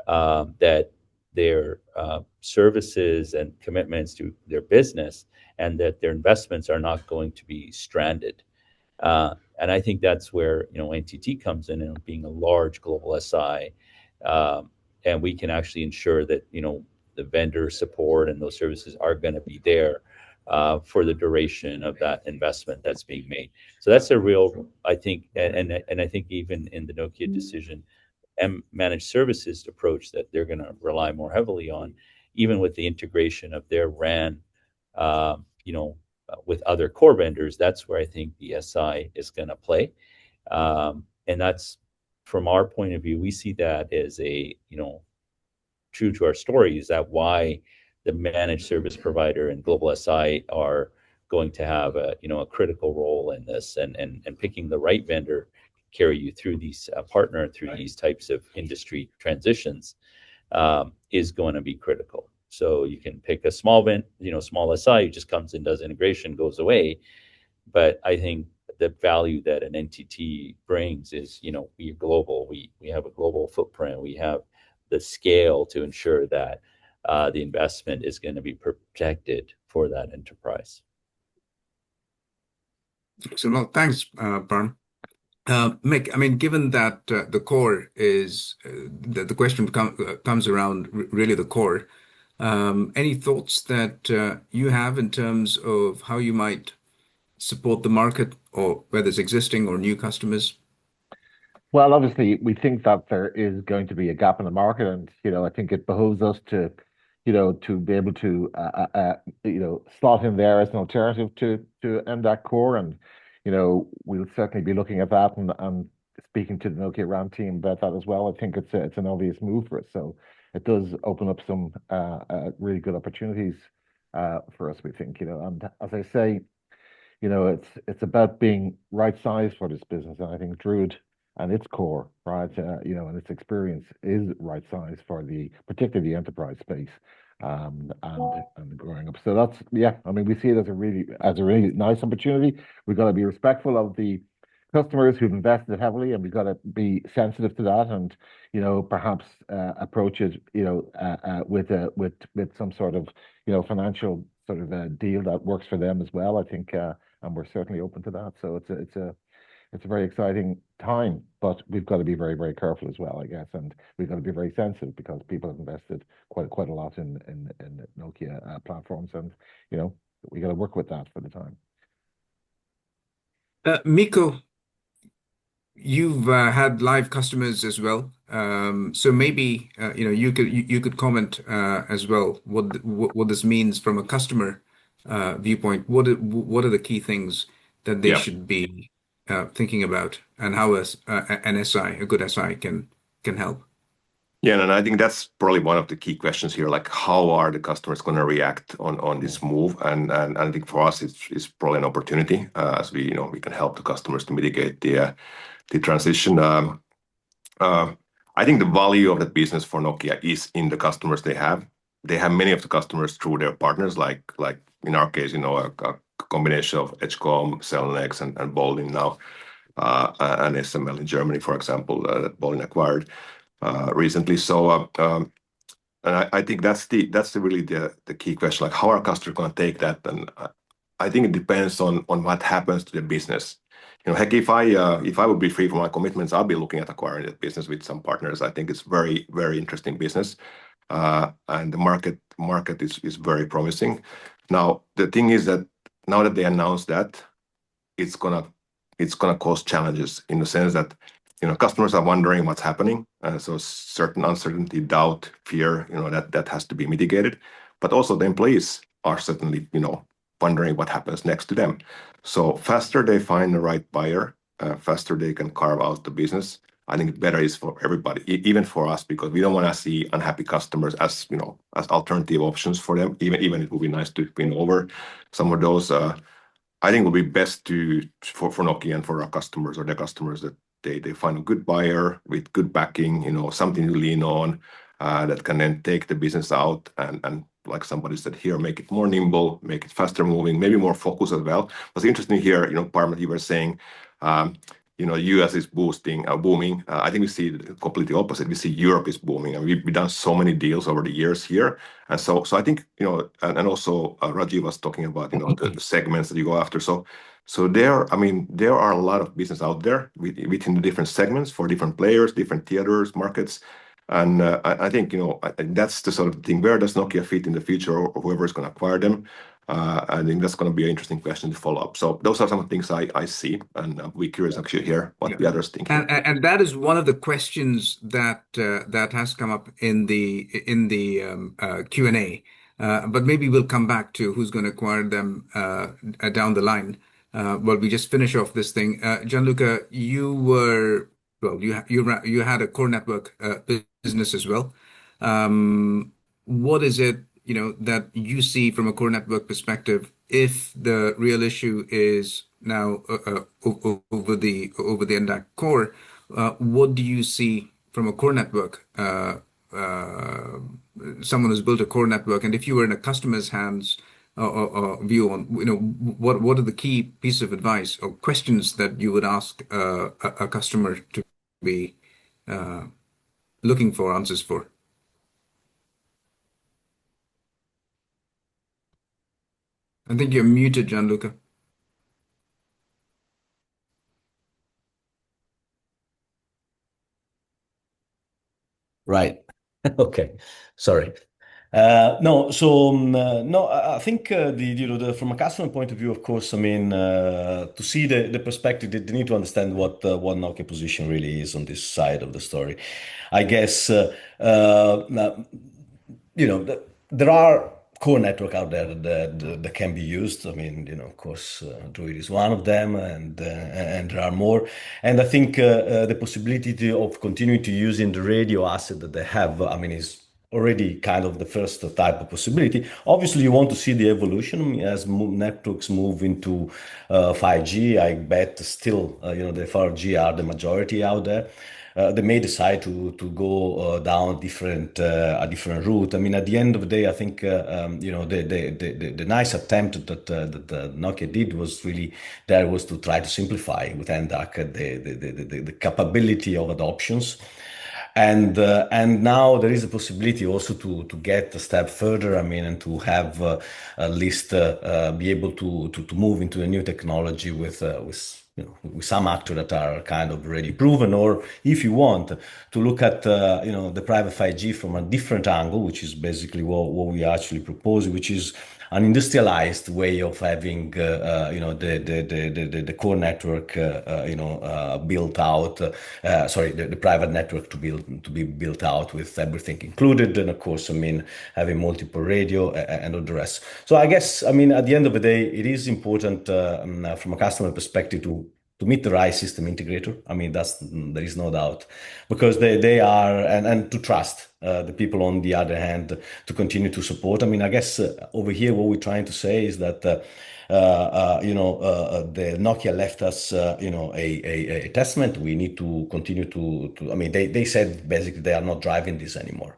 that their services and commitments to their business and that their investments are not going to be stranded. And I think that's where NTT comes in, and being a large global SI, and we can actually ensure that the vendor support and those services are going to be there for the duration of that investment that's being made. So that's a real, I think, and I think even in the Nokia decision and managed services approach that they're going to rely more heavily on, even with the integration of their RAN, with other core vendors. That's where I think the SI is going to play, and that's, from our point of view, we see that as a true to our story, is that why the managed service provider and global SI are going to have a critical role in this, and picking the right vendor carry you through these partner through these types of industry transitions is going to be critical. So you can pick a small small SI who just comes and does integration, goes away. But I think the value that an NTT brings is, we are global. We have a global footprint. We have the scale to ensure that the investment is going to be protected for that enterprise. So, well, thanks, Parm. Mick, I mean, given that the core is the question comes around really the core. Any thoughts that you have in terms of how you might support the market, or whether it's existing or new customers? Well, obviously, we think that there is going to be a gap in the market, and I think it behooves us to be able to slot in there as an alternative to MDAC core, and we'll certainly be looking at that and speaking to the Nokia RAN team about that as well. I think it's an obvious move for us, so it does open up some really good opportunities for us, we think. And as I say, it's about being right sized for this business, and I think Druid and its core, right, and its experience is right size for particularly the enterprise space, and growing up. So that's, I mean, we see it as a really nice opportunity. We've got to be respectful of the customers who've invested heavily, and we've got to be sensitive to that, and perhaps approach it with some sort of financial sort of a deal that works for them as well, I think, and we're certainly open to that. So it's a very exciting time, but we've got to be very, very careful as well, I guess, and we've got to be very sensitive because people have invested quite a lot in Nokia platforms, and we got to work with that for the time. Mikko, you've had live customers as well, so maybe you could comment as well what this means from a customer viewpoint. What are the key things that they should be thinking about, and how an SI, a good SI, can help? Yeah, and I think that's probably one of the key questions here, like how are the customers going to react on this move? And I think for us, it's probably an opportunity as we can help the customers to mitigate the transition. I think the value of the business for Nokia is in the customers they have. They have many of the customers through their partners, like in our case, a combination of Edgecom, Cellnex, and Boldyn now, and SML in Germany, for example, that Boldyn acquired recently. So, and I think that's really the key question, like how are customers going to take that? And I think it depends on what happens to the business. Heck, if I would be free from my commitments, I'll be looking at acquiring that business with some partners. I think it's very, very interesting business, and the market is very promising. Now, the thing is that now that they announced that, it's gonna cause challenges in the sense that customers are wondering what's happening, so certain uncertainty, doubt, fear, that has to be mitigated. But also the employees are certainly wondering what happens next to them. So faster they find the right buyer, faster they can carve out the business. I think better is for everybody, even for us, because we don't want to see unhappy customers as as alternative options for them. Even it would be nice to win over some of those. I think it would be best for Nokia and for our customers or their customers that they find a good buyer with good backing, something to lean on, that can then take the business out and like somebody said here, make it more nimble, make it faster moving, maybe more focused as well. What's interesting here, Parma, you were saying, US is booming. I think we see the completely opposite. We see Europe is booming, and we've done so many deals over the years here. And so I think, and also Rajiv was talking about, the segments that you go after. So there are a lot of business out there within the different segments for different players, different theaters, markets. And I think, that's the sort of thing. Where does Nokia fit in the future, or whoever is going to acquire them? I think that's going to be an interesting question to follow up. So those are some of the things I see, and we're curious actually hear what the others think. And that is one of the questions that has come up in the Q&A. But maybe we'll come back to who's going to acquire them down the line. But we just finish off this thing. Gianluca, you had a core network business as well. What is it that you see from a core network perspective if the real issue is now over the NDAC core? What do you see from a core network? Someone who's built a core network, and if you were in a customer's hands or view on, what are the key pieces of advice or questions that you would ask a customer to be looking for answers for? I think you're muted, Gianluca. Right. Okay. Sorry. No, so no, I think from a customer point of view, of course, I mean, to see the perspective, they need to understand what Nokia position really is on this side of the story. I guess there are core network out there that can be used. I mean, of course, Druid is one of them, and there are more. And I think the possibility of continuing to using the radio asset that they have, I mean, is already kind of the first type of possibility. Obviously, you want to see the evolution as networks move into 5G. I bet still, the 4G are the majority out there. They may decide to go down a different route. I mean, at the end of the day, I think the nice attempt that Nokia did was really to try to simplify with NDAC the capability of adoptions. And now there is a possibility also to get a step further. I mean, and to have at least be able to move into a new technology with some actors that are kind of already proven, or if you want to look at the private 5G from a different angle, which is basically what we actually propose, which is an industrialized way of having the core network built out. The private network to be built out with everything included, and of course, I mean, having multiple radio and all the rest. So I guess, I mean, at the end of the day, it is important from a customer perspective to to meet the right system integrator. I mean, there is no doubt, because they are, and to trust the people on the other hand to continue to support. I mean, I guess over here what we're trying to say is that the Nokia left us a testament. We need to continue to I mean, they said basically they are not driving this anymore,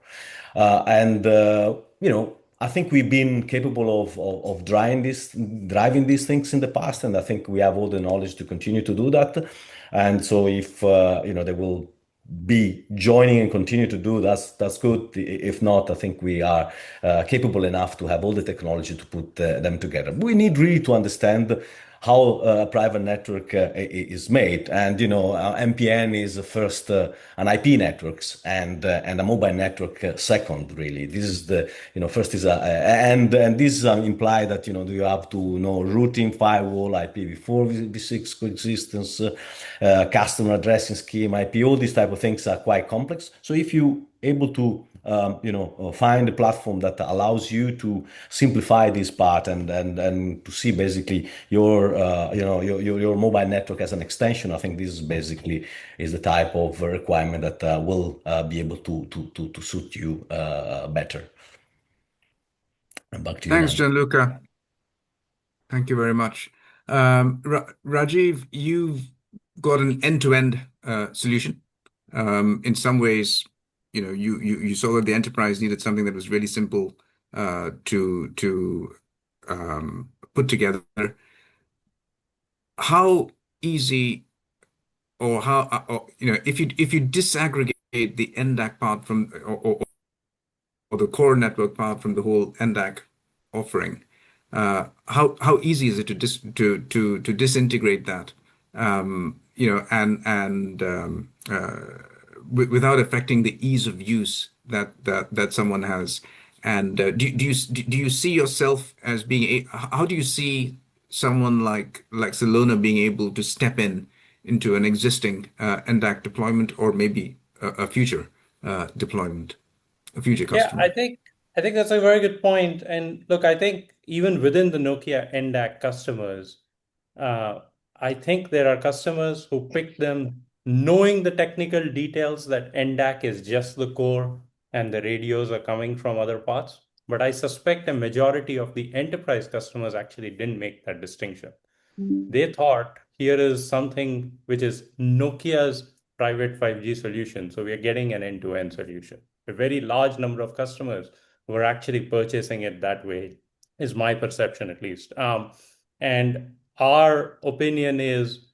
and I think we've been capable of driving these things in the past, and I think we have all the knowledge to continue to do that. And so if they will be joining and continue to do, that's good. If not, I think we are capable enough to have all the technology to put them together. We need really to understand how a private network is made, and MPN is first an IP networks, and a mobile network second. Really, this is the first is and this imply that you have to know routing, firewall, IPv4, v6 coexistence, customer addressing scheme, IP. All these type of things are quite complex. So if you able to find a platform that allows you to simplify this part, and to see basically your mobile network as an extension, I think this is basically is the type of requirement that will be able to suit you better. And back to you, Thanks, Nan. Gianluca. Thank you very much. Rajiv, you've got an end-to-end solution. In some ways, you saw that the enterprise needed something that was really simple to put together. How easy, or how if you disaggregate the NDAC part from or the core network part from the whole NDAC offering, how easy is it to disintegrate that, without affecting the ease of use that someone has? And do you see yourself as being how do you see someone like Salona being able to step into an existing NDAC deployment, or maybe a future deployment, a future Yeah, customer? I think that's a very good point. And look, I think even within the Nokia NDAC customers, uh, I think there are customers who pick them knowing the technical details that NDAC is just the core and the radios are coming from other parts. But I suspect a majority of the enterprise customers actually didn't make that distinction. They thought here is something which is Nokia's private 5G solution. So we are getting an end-to-end solution. A very large number of customers were actually purchasing it that way, is my perception at least. And our opinion is,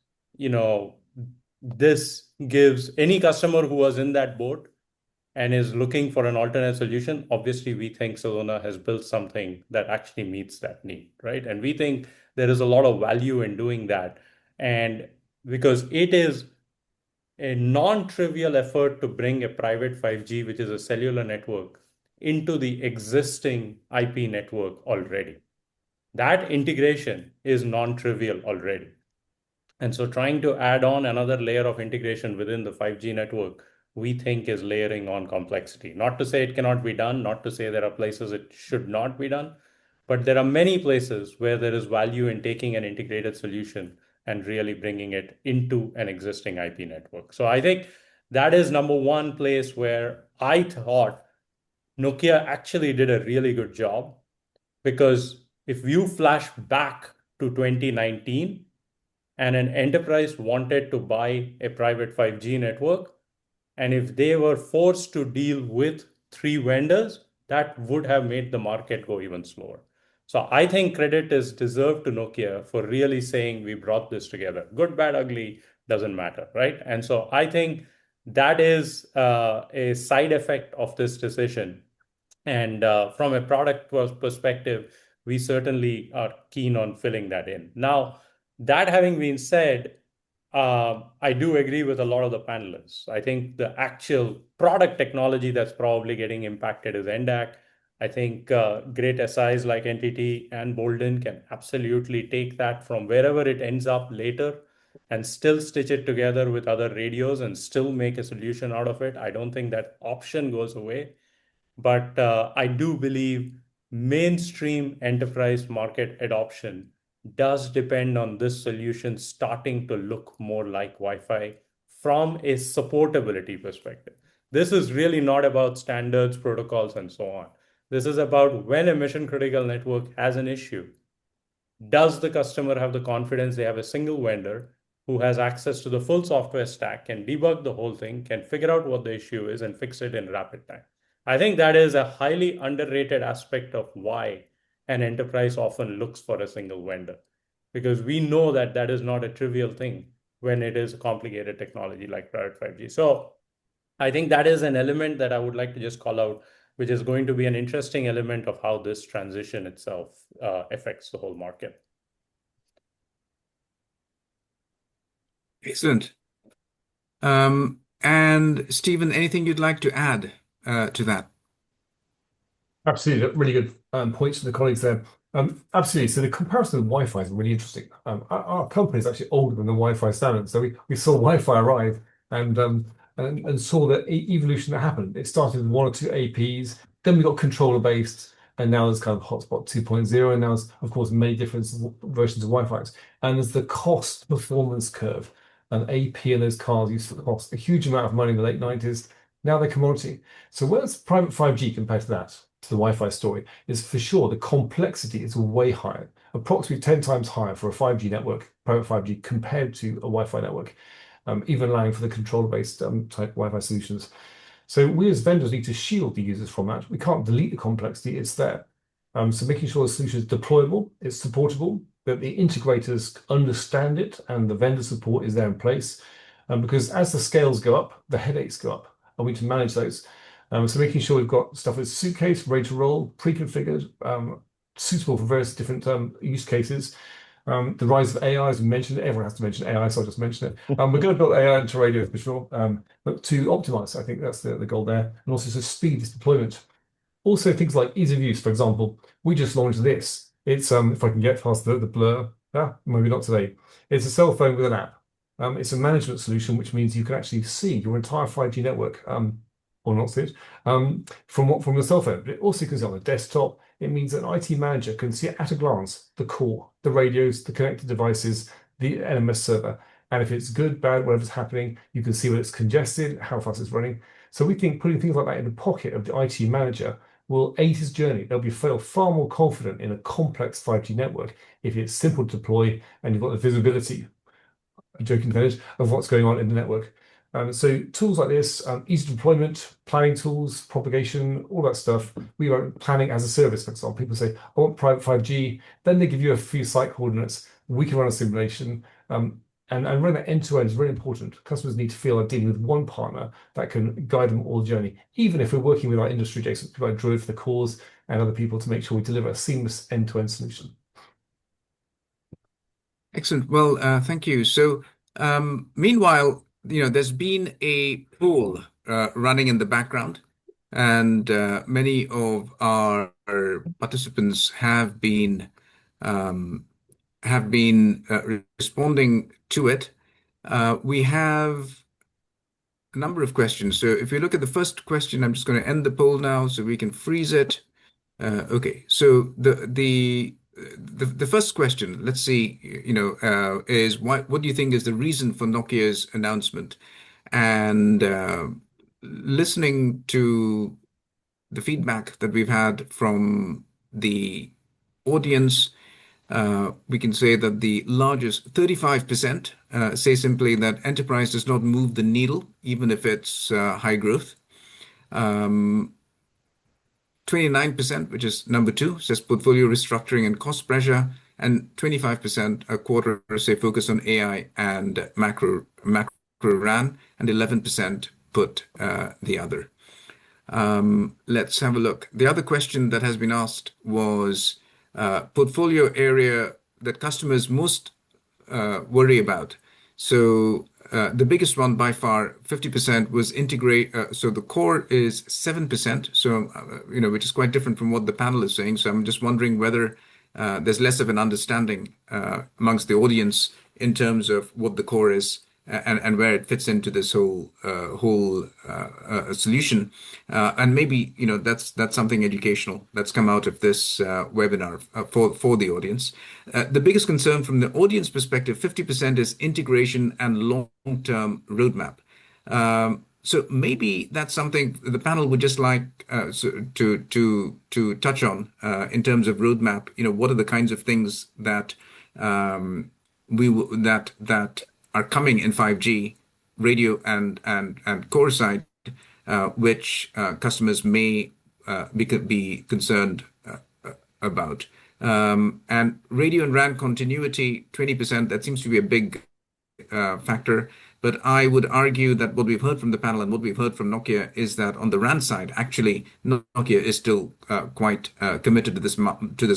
this gives any customer who was in that boat and is looking for an alternate solution, obviously we think Salona has built something that actually meets that need, right? And we think there is a lot of value in doing that. And because it is a non-trivial effort to bring a private 5G, which is a cellular network, into the existing IP network already. That integration is non-trivial already. And so trying to add on another layer of integration within the 5G network, we think is layering on complexity. Not to say it cannot be done, not to say there are places it should not be done, but there are many places where there is value in taking an integrated solution and really bringing it into an existing IP network. So I think that is number one place where I thought Nokia actually did a really good job, because if you flash back to 2019, and an enterprise wanted to buy a private 5G network, and if they were forced to deal with three vendors, that would have made the market go even slower. So I think credit is deserved to Nokia for really saying we brought this together. Good, bad, ugly doesn't matter, right? And so I think that is a side effect of this decision. And from a product perspective, we certainly are keen on filling that in. Now, that having been said, I do agree with a lot of the panelists. I think the actual product technology that's probably getting impacted is NDAC. I think great SIs like NTT and Bolden can absolutely take that from wherever it ends up later and still stitch it together with other radios and still make a solution out of it. I don't think that option goes away. But I do believe mainstream enterprise market adoption does depend on this solution starting to look more like Wi-Fi from a supportability perspective. This is really not about standards, protocols, and so on. This is about when a mission critical network has an issue, does the customer have the confidence they have a single vendor who has access to the full software stack, can debug the whole thing, can figure out what the issue is and fix it in rapid time? I think that is a highly underrated aspect of why an enterprise often looks for a single vendor, because we know that that is not a trivial thing when it is a complicated technology like private 5G. So I think that is an element that I would like to just call out, which is going to be an interesting element of how this transition itself affects the whole market. Excellent. And Stephen, anything you'd like to add to that? Absolutely, really good points from the colleagues there. Absolutely. So the comparison with Wi-Fi is really interesting. Our company is actually older than the Wi-Fi standard. So we saw Wi-Fi arrive and saw the evolution that happened. It started with one or two APs, then we got controller based, and now there's kind of hotspot 2.0, and now there's of course many different versions of Wi-Fi's. And there's the cost performance curve. An AP in those cars used to cost a huge amount of money in the late 90s. Now they're commodity. So where's private 5G compared to that? To the Wi-Fi story is for sure the complexity is way higher, approximately 10 times higher for a 5G network, private 5G, compared to a Wi-Fi network, even allowing for the controller-based type Wi-Fi solutions. So we as vendors need to shield the users from that. We can't delete the complexity, it's there. So making sure the solution is deployable, it's supportable, that the integrators understand it and the vendor support is there in place. Because as the scales go up, the headaches go up, and we need to manage those. So making sure we've got stuff that's suitcase, ready to roll, pre-configured, suitable for various different use cases. The rise of AI, as we mentioned, everyone has to mention AI, so I'll just mention it. We're going to build AI into radio for sure, but to optimize, I think that's the goal there, and also to speed this deployment. Also things like ease of use, for example, we just launched this. It's, if I can get past the blur, maybe not today. It's a cell phone with an app. It's a management solution, which means you can actually see your entire 5G network, or not see it, from your cell phone. But it also can see on the desktop. It means that an IT manager can see at a glance the core, the radios, the connected devices, the NMS server. And if it's good, bad, whatever's happening, you can see whether it's congested, how fast it's running. So we think putting things like that in the pocket of the IT manager will aid his journey. They'll be far more confident in a complex 5G network if it's simple to deploy and you've got the visibility, a joking advantage, of what's going on in the network. So tools like this, easy deployment, planning tools, propagation, all that stuff. We are planning as a service, for example. People say, I want private 5G. Then they give you a few site coordinates. We can run a simulation. And running that end-to-end is really important. Customers need to feel they're dealing with one partner that can guide them all the journey, even if we're working with our industry adjacent, people like Druid for the cause and other people to make sure we deliver a seamless end-to-end solution. Excellent. Well, thank you. So, meanwhile, there's been a poll running in the background, and many of our participants have been responding to it. We have a number of questions. So, if you look at the first question, I'm just going to end the poll now so we can freeze it. Okay. So the first question, let's see, is what do you think is the reason for Nokia's announcement? And listening to the feedback that we've had from the audience, we can say that the largest 35% say simply that enterprise does not move the needle, even if it's high growth. 29%, which is number two, says portfolio restructuring and cost pressure, and 25%, a quarter, say focus on AI and macro RAN, and 11% put the other. Let's have a look. The other question that has been asked was portfolio area that customers most worry about. So the biggest one by far, 50%, was integrate. So the core is 7%. So which is quite different from what the panel is saying. So I'm just wondering whether there's less of an understanding amongst the audience in terms of what the core is and where it fits into this whole solution. And maybe, that's something educational that's come out of this webinar for the audience. The biggest concern from the audience perspective, 50% is integration and long-term roadmap. So maybe that's something the panel would just like to touch on in terms of roadmap. What are the kinds of things that that are coming in 5G radio and core side, which customers may be concerned about. And radio and RAN continuity, 20%, that seems to be a big factor. But I would argue that what we've heard from the panel and what we've heard from Nokia is that on the RAN side, actually, Nokia is still quite committed to this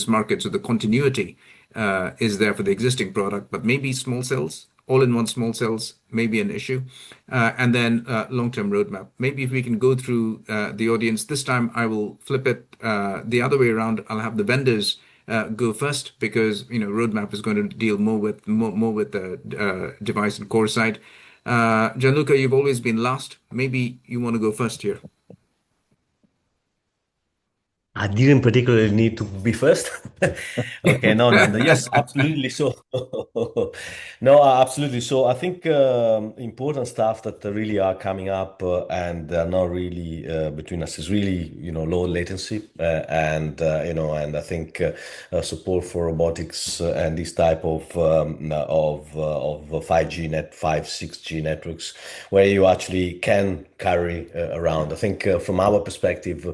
market. So the continuity is there for the existing product, but maybe small cells, all-in-one small cells, may be an issue. And then long-term roadmap. Maybe if we can go through the audience this time, I will flip it the other way around. I'll have the vendors go first because roadmap is going to deal more with the device and core side. Gianluca, you've always been last. Maybe you want to go first here. I didn't particularly need to be first. Okay, no, Nanda. Yes, absolutely. So, no, absolutely. So, I think important stuff that really are coming up and are not really between us is really, low latency and I think support for robotics and this type of 5G 6G networks where you actually can carry around. I think from our perspective,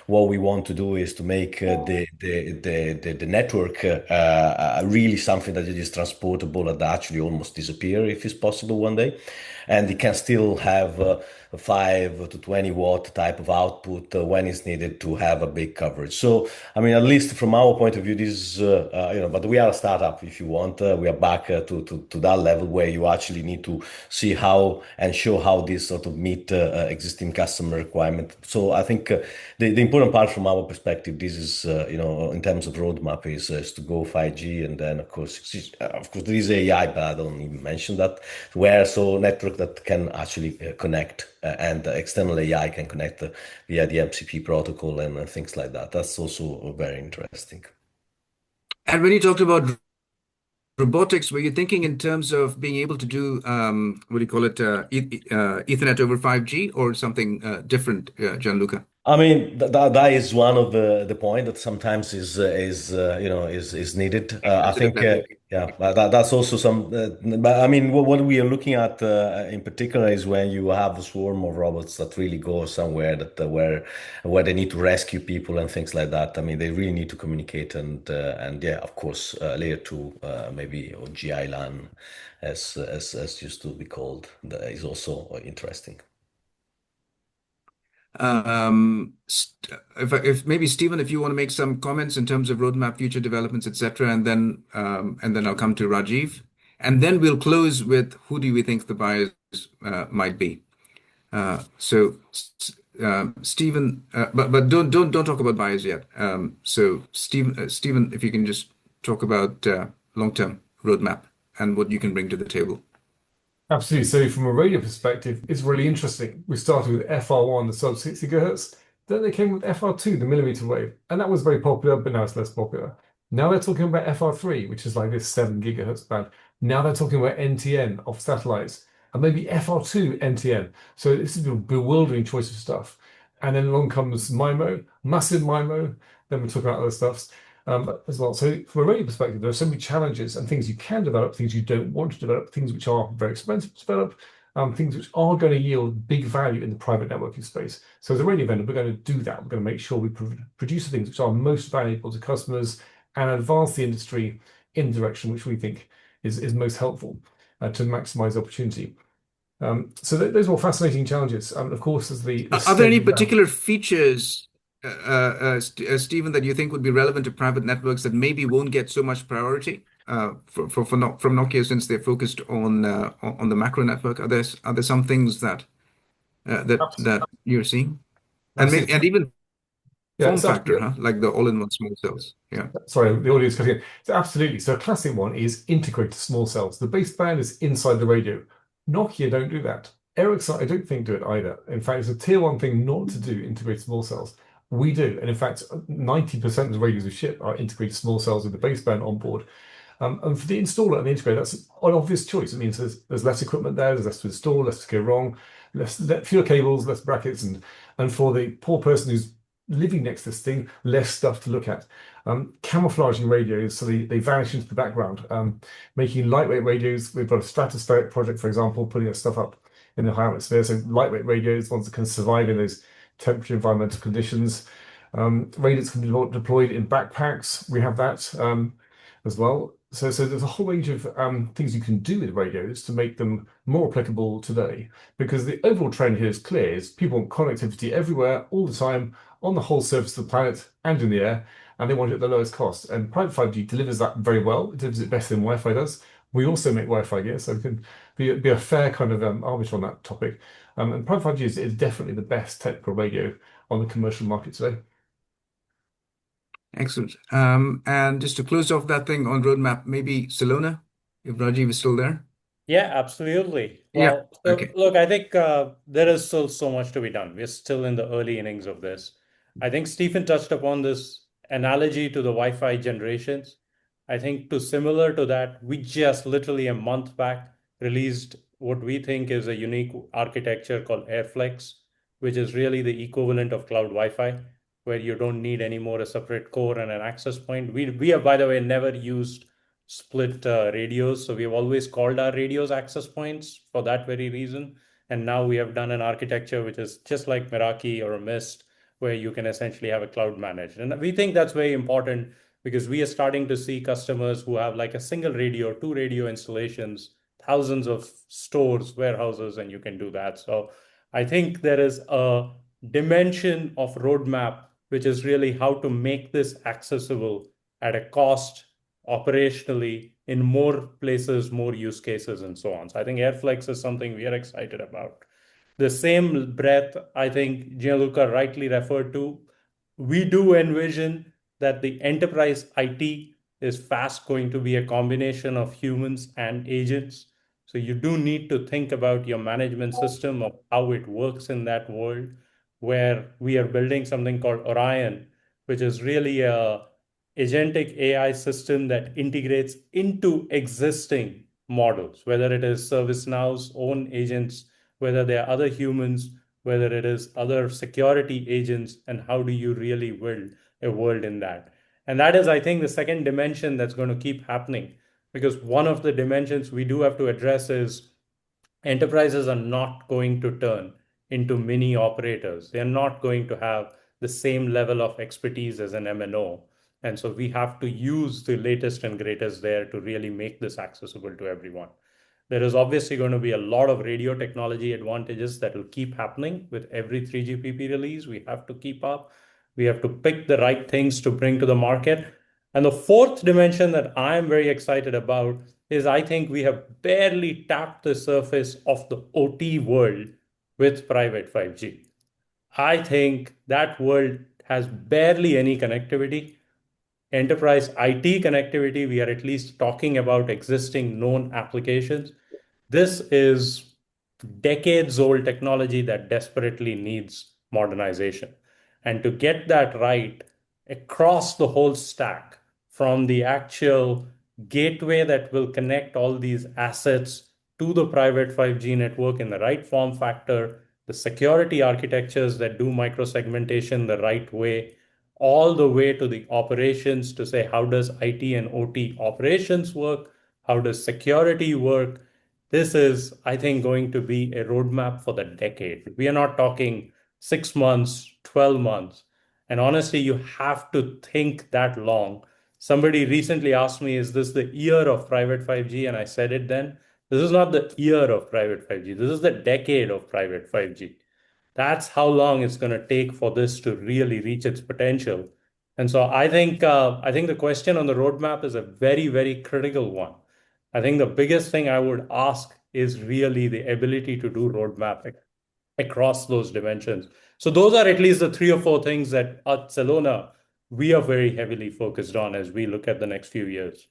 what we want to do is to make the network really something that is transportable and actually almost disappear if it's possible one day, and it can still have a 5 to 20 watt type of output when it's needed to have a big coverage. So, I mean, at least from our point of view, this but we are a startup if you want. We are back to that level where you actually need to see how and show how this sort of meet existing customer requirement. So I think the important part from our perspective, this is in terms of roadmap is to go 5G, and then of course there is AI, but I don't even mention that. Where so network that can actually connect and external AI can connect via the MCP protocol and things like that. That's also very interesting. And when you talked about robotics, were you thinking in terms of being able to do what do you call it, Ethernet over 5G or something different, Gianluca? I mean, that is one of the point that sometimes is needed. I think yeah, but that's also some. But I mean, what we are looking at in particular is when you have a swarm of robots that really go somewhere that where they need to rescue people and things like that. I mean, they really need to communicate and yeah, of course, layer 2 maybe or GI LAN as used to be called is also interesting. If maybe Stephen, if you want to make some comments in terms of roadmap, future developments, etc., and then I'll come to Rajiv, and then we'll close with who do we think the buyers might be. So Stephen, but don't talk about buyers yet. So Stephen, if you can just talk about long-term roadmap and what you can bring to the table. Absolutely. So from a radio perspective, it's really interesting. We started with FR1, the sub 60 gigahertz. Then they came with FR2, the millimeter wave, and that was very popular, but now it's less popular. Now they're talking about FR3, which is like this 7 gigahertz band. Now they're talking about NTN off satellites, and maybe FR2 NTN. So this is a bewildering choice of stuff. And then along comes MIMO, massive MIMO. Then we talk about other stuffs. As well. So from a radio perspective, there are so many challenges and things you can develop, things you don't want to develop, things which are very expensive to develop, things which are going to yield big value in the private networking space. So as a radio vendor, we're going to do that. We're going to make sure we produce the things which are most valuable to customers and advance the industry in the direction which we think is most helpful to maximize opportunity. So those are all fascinating challenges. Of course, as are there any particular features, Stephen, that you think would be relevant to private networks that maybe won't get so much priority from Nokia since they're focused on the macro network? Are there some things that you're seeing, and even form factor, like the all-in-one small cells? Yeah. Sorry, the audio is cutting in. So absolutely. So a classic one is integrated small cells. The baseband is inside the radio. Nokia don't do that. Ericsson, I don't think do it either. In fact, it's a tier one thing not to do integrated small cells. We do, and in fact, 90% of the radios we ship are integrated small cells with the baseband on board. And for the installer and the integrator, that's an obvious choice. It means there's less equipment there, there's less to install, less to go wrong, fewer cables, less brackets, and for the poor person who's living next to this thing, less stuff to look at. Camouflaging radios so they vanish into the background. Making lightweight radios. We've got a stratospheric project, for example, putting that stuff up in the high atmosphere. So lightweight radios, ones that can survive in those temperature environmental conditions. Radios can be deployed in backpacks. We have that as well. So there's a whole range of things you can do with radios to make them more applicable today. Because the overall trend here is clear: is people want connectivity everywhere, all the time, on the whole surface of the planet and in the air, and they want it at the lowest cost. And private 5G delivers that very well. It delivers it better than Wi-Fi does. We also make Wi-Fi gear, so it can be a fair kind of arbiter on that topic. And private 5G is definitely the best technical radio on the commercial market today. Excellent. And just to close off that thing on roadmap, maybe Salona, if Rajiv is still there. Yeah, absolutely. Yeah. Well, so Okay. look, I think there is still so much to be done. We're still in the early innings of this. I think Stephen touched upon this analogy to the Wi-Fi generations. I think similar to that, we just literally a month back released what we think is a unique architecture called AirFlex, which is really the equivalent of cloud Wi-Fi, where you don't need any more a separate core and an access point. We have, by the way, never used split radios. So we've always called our radios access points for that very reason. And now we have done an architecture which is just like Meraki or Mist, where you can essentially have a cloud managed. And we think that's very important because we are starting to see customers who have like a single radio, two radio installations, thousands of stores, warehouses, and you can do that. So I think there is a dimension of roadmap, which is really how to make this accessible at a cost operationally in more places, more use cases, and so on. So I think AirFlex is something we are excited about. The same breath, I think Gianluca rightly referred to, we do envision that the enterprise IT is fast going to be a combination of humans and agents. So you do need to think about your management system of how it works in that world, where we are building something called Orion, which is really a agentic AI system that integrates into existing models, whether it is ServiceNow's own agents, whether they are other humans, whether it is other security agents, and how do you really build a world in that? And that is, I think, the second dimension that's going to keep happening, because one of the dimensions we do have to address is enterprises are not going to turn into mini operators. They're not going to have the same level of expertise as an MNO. And so we have to use the latest and greatest there to really make this accessible to everyone. There is obviously going to be a lot of radio technology advantages that will keep happening with every 3GPP release. We have to keep up. We have to pick the right things to bring to the market. And the fourth dimension that I'm very excited about is I think we have barely tapped the surface of the OT world with private 5G. I think that world has barely any connectivity. Enterprise IT connectivity, we are at least talking about existing known applications. This is decades old technology that desperately needs modernization. And to get that right across the whole stack, from the actual gateway that will connect all these assets to the private 5G network in the right form factor, the security architectures that do microsegmentation the right way, all the way to the operations to say, how does IT and OT operations work? How does security work? This is, I think, going to be a roadmap for the decade. We are not talking 6 months, 12 months. And honestly, you have to think that long. Somebody recently asked me, is this the year of private 5G? And I said it then. This is not the year of private 5G. This is the decade of private 5G. That's how long it's going to take for this to really reach its potential. And so I think the question on the roadmap is a very, very critical one. I think the biggest thing I would ask is really the ability to do roadmap across those dimensions. So those are at least the 3 or 4 things that at Salona we are very heavily focused on as we look at the next few years.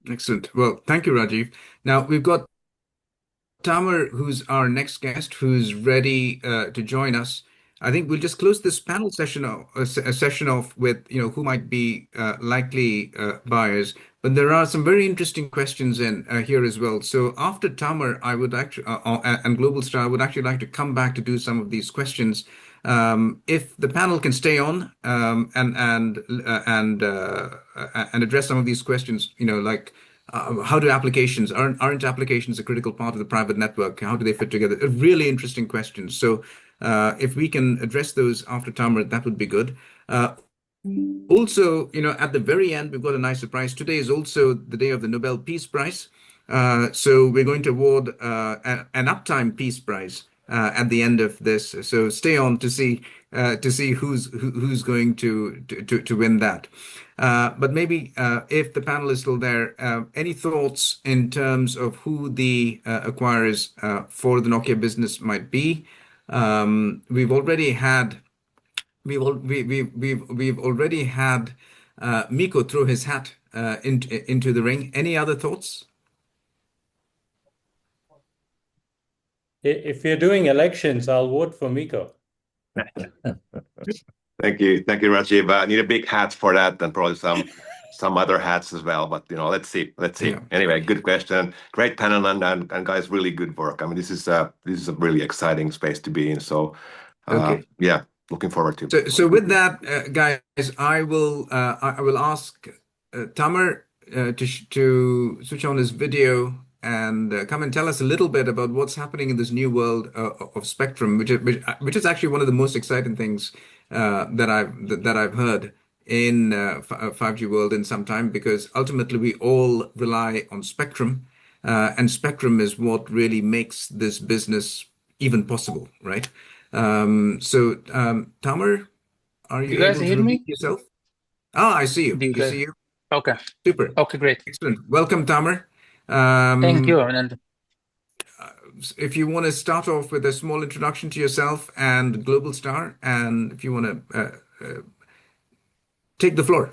Excellent. Well, thank you, Rajiv. Now we've got Tamer, who's our next guest, who's ready to join us, I think we'll just close this panel session a session off with who might be likely buyers. But there are some very interesting questions in here as well. So after Tamer, I would actually and Global Star, I would actually like to come back to do some of these questions. If the panel can stay on and address some of these questions, like how do applications aren't applications a critical part of the private network? How do they fit together? Really interesting questions. So if we can address those after Tamer, that would be good. Also, at the very end, we've got a nice surprise. Today is also the day of the Nobel Peace Prize. So we're going to award an UPTIME Peace Prize at the end of this. So stay on to see who's going to win that. But maybe if the panel is still there, any thoughts in terms of who the acquirers for the Nokia business might be? We've already had Miko throw his hat into the ring. Any other thoughts? If you're doing elections, I'll vote for Miko. Thank you, Rajiv. I need a big hat for that, and probably some other hats as well. But let's see. Yeah. Anyway, good question. Great panel, and guys, really good work. I mean, this is a really exciting space to be in. So, Okay. yeah, looking forward to. So with that, guys, I will ask Tamer to switch on his video and come and tell us a little bit about what's happening in this new world of spectrum, which is actually one of the most exciting things that I've heard in 5G world in some time, because ultimately we all rely on spectrum, and spectrum is what really makes this business even possible, right? Tamer, are you You guys able to hear me? repeat yourself? Oh, I see you. Do you I guys? see you. Okay. Super. Okay, great. Excellent. Welcome, Tamer. Thank you, Anand. If you want to start off with a small introduction to yourself and Global Star, and if you want to take the floor,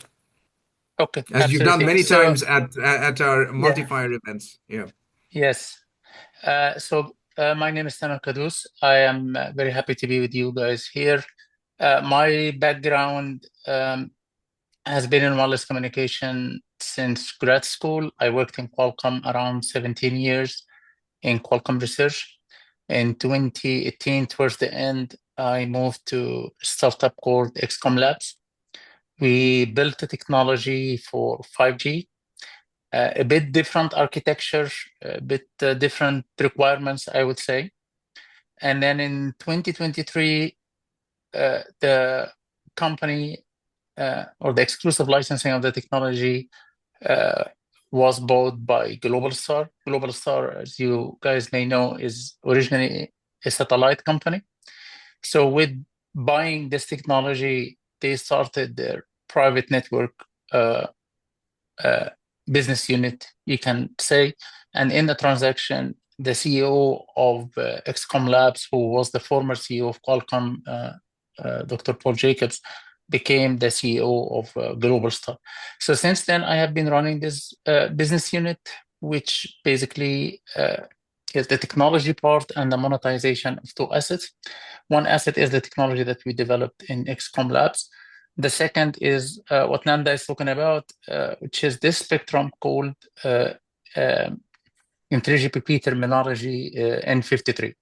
Okay, as you've done absolutely. many So, times at our yeah, multi-fire events. Yeah. yes. My name is Tamer Kadous. I am very happy to be with you guys here. My background has been in wireless communication since grad school. I worked in Qualcomm around 17 years in Qualcomm research. In 2018, towards the end, I moved to a startup called XCOM Labs. We built a technology for 5G, a bit different architecture, a bit different requirements, I would say. And then in 2023, the company or the exclusive licensing of the technology was bought by Global Star. Global Star, as you guys may know, is originally a satellite company. So with buying this technology, they started their private network business unit, you can say. And in the transaction, the CEO of XCOM Labs, who was the former CEO of Qualcomm, Dr. Paul Jacobs, became the CEO of Global Star. So since then, I have been running this business unit, which basically is the technology part and the monetization of two assets. One asset is the technology that we developed in XCOM Labs. The second is what Nanda is talking about, which is this spectrum called in 3GPP terminology N53.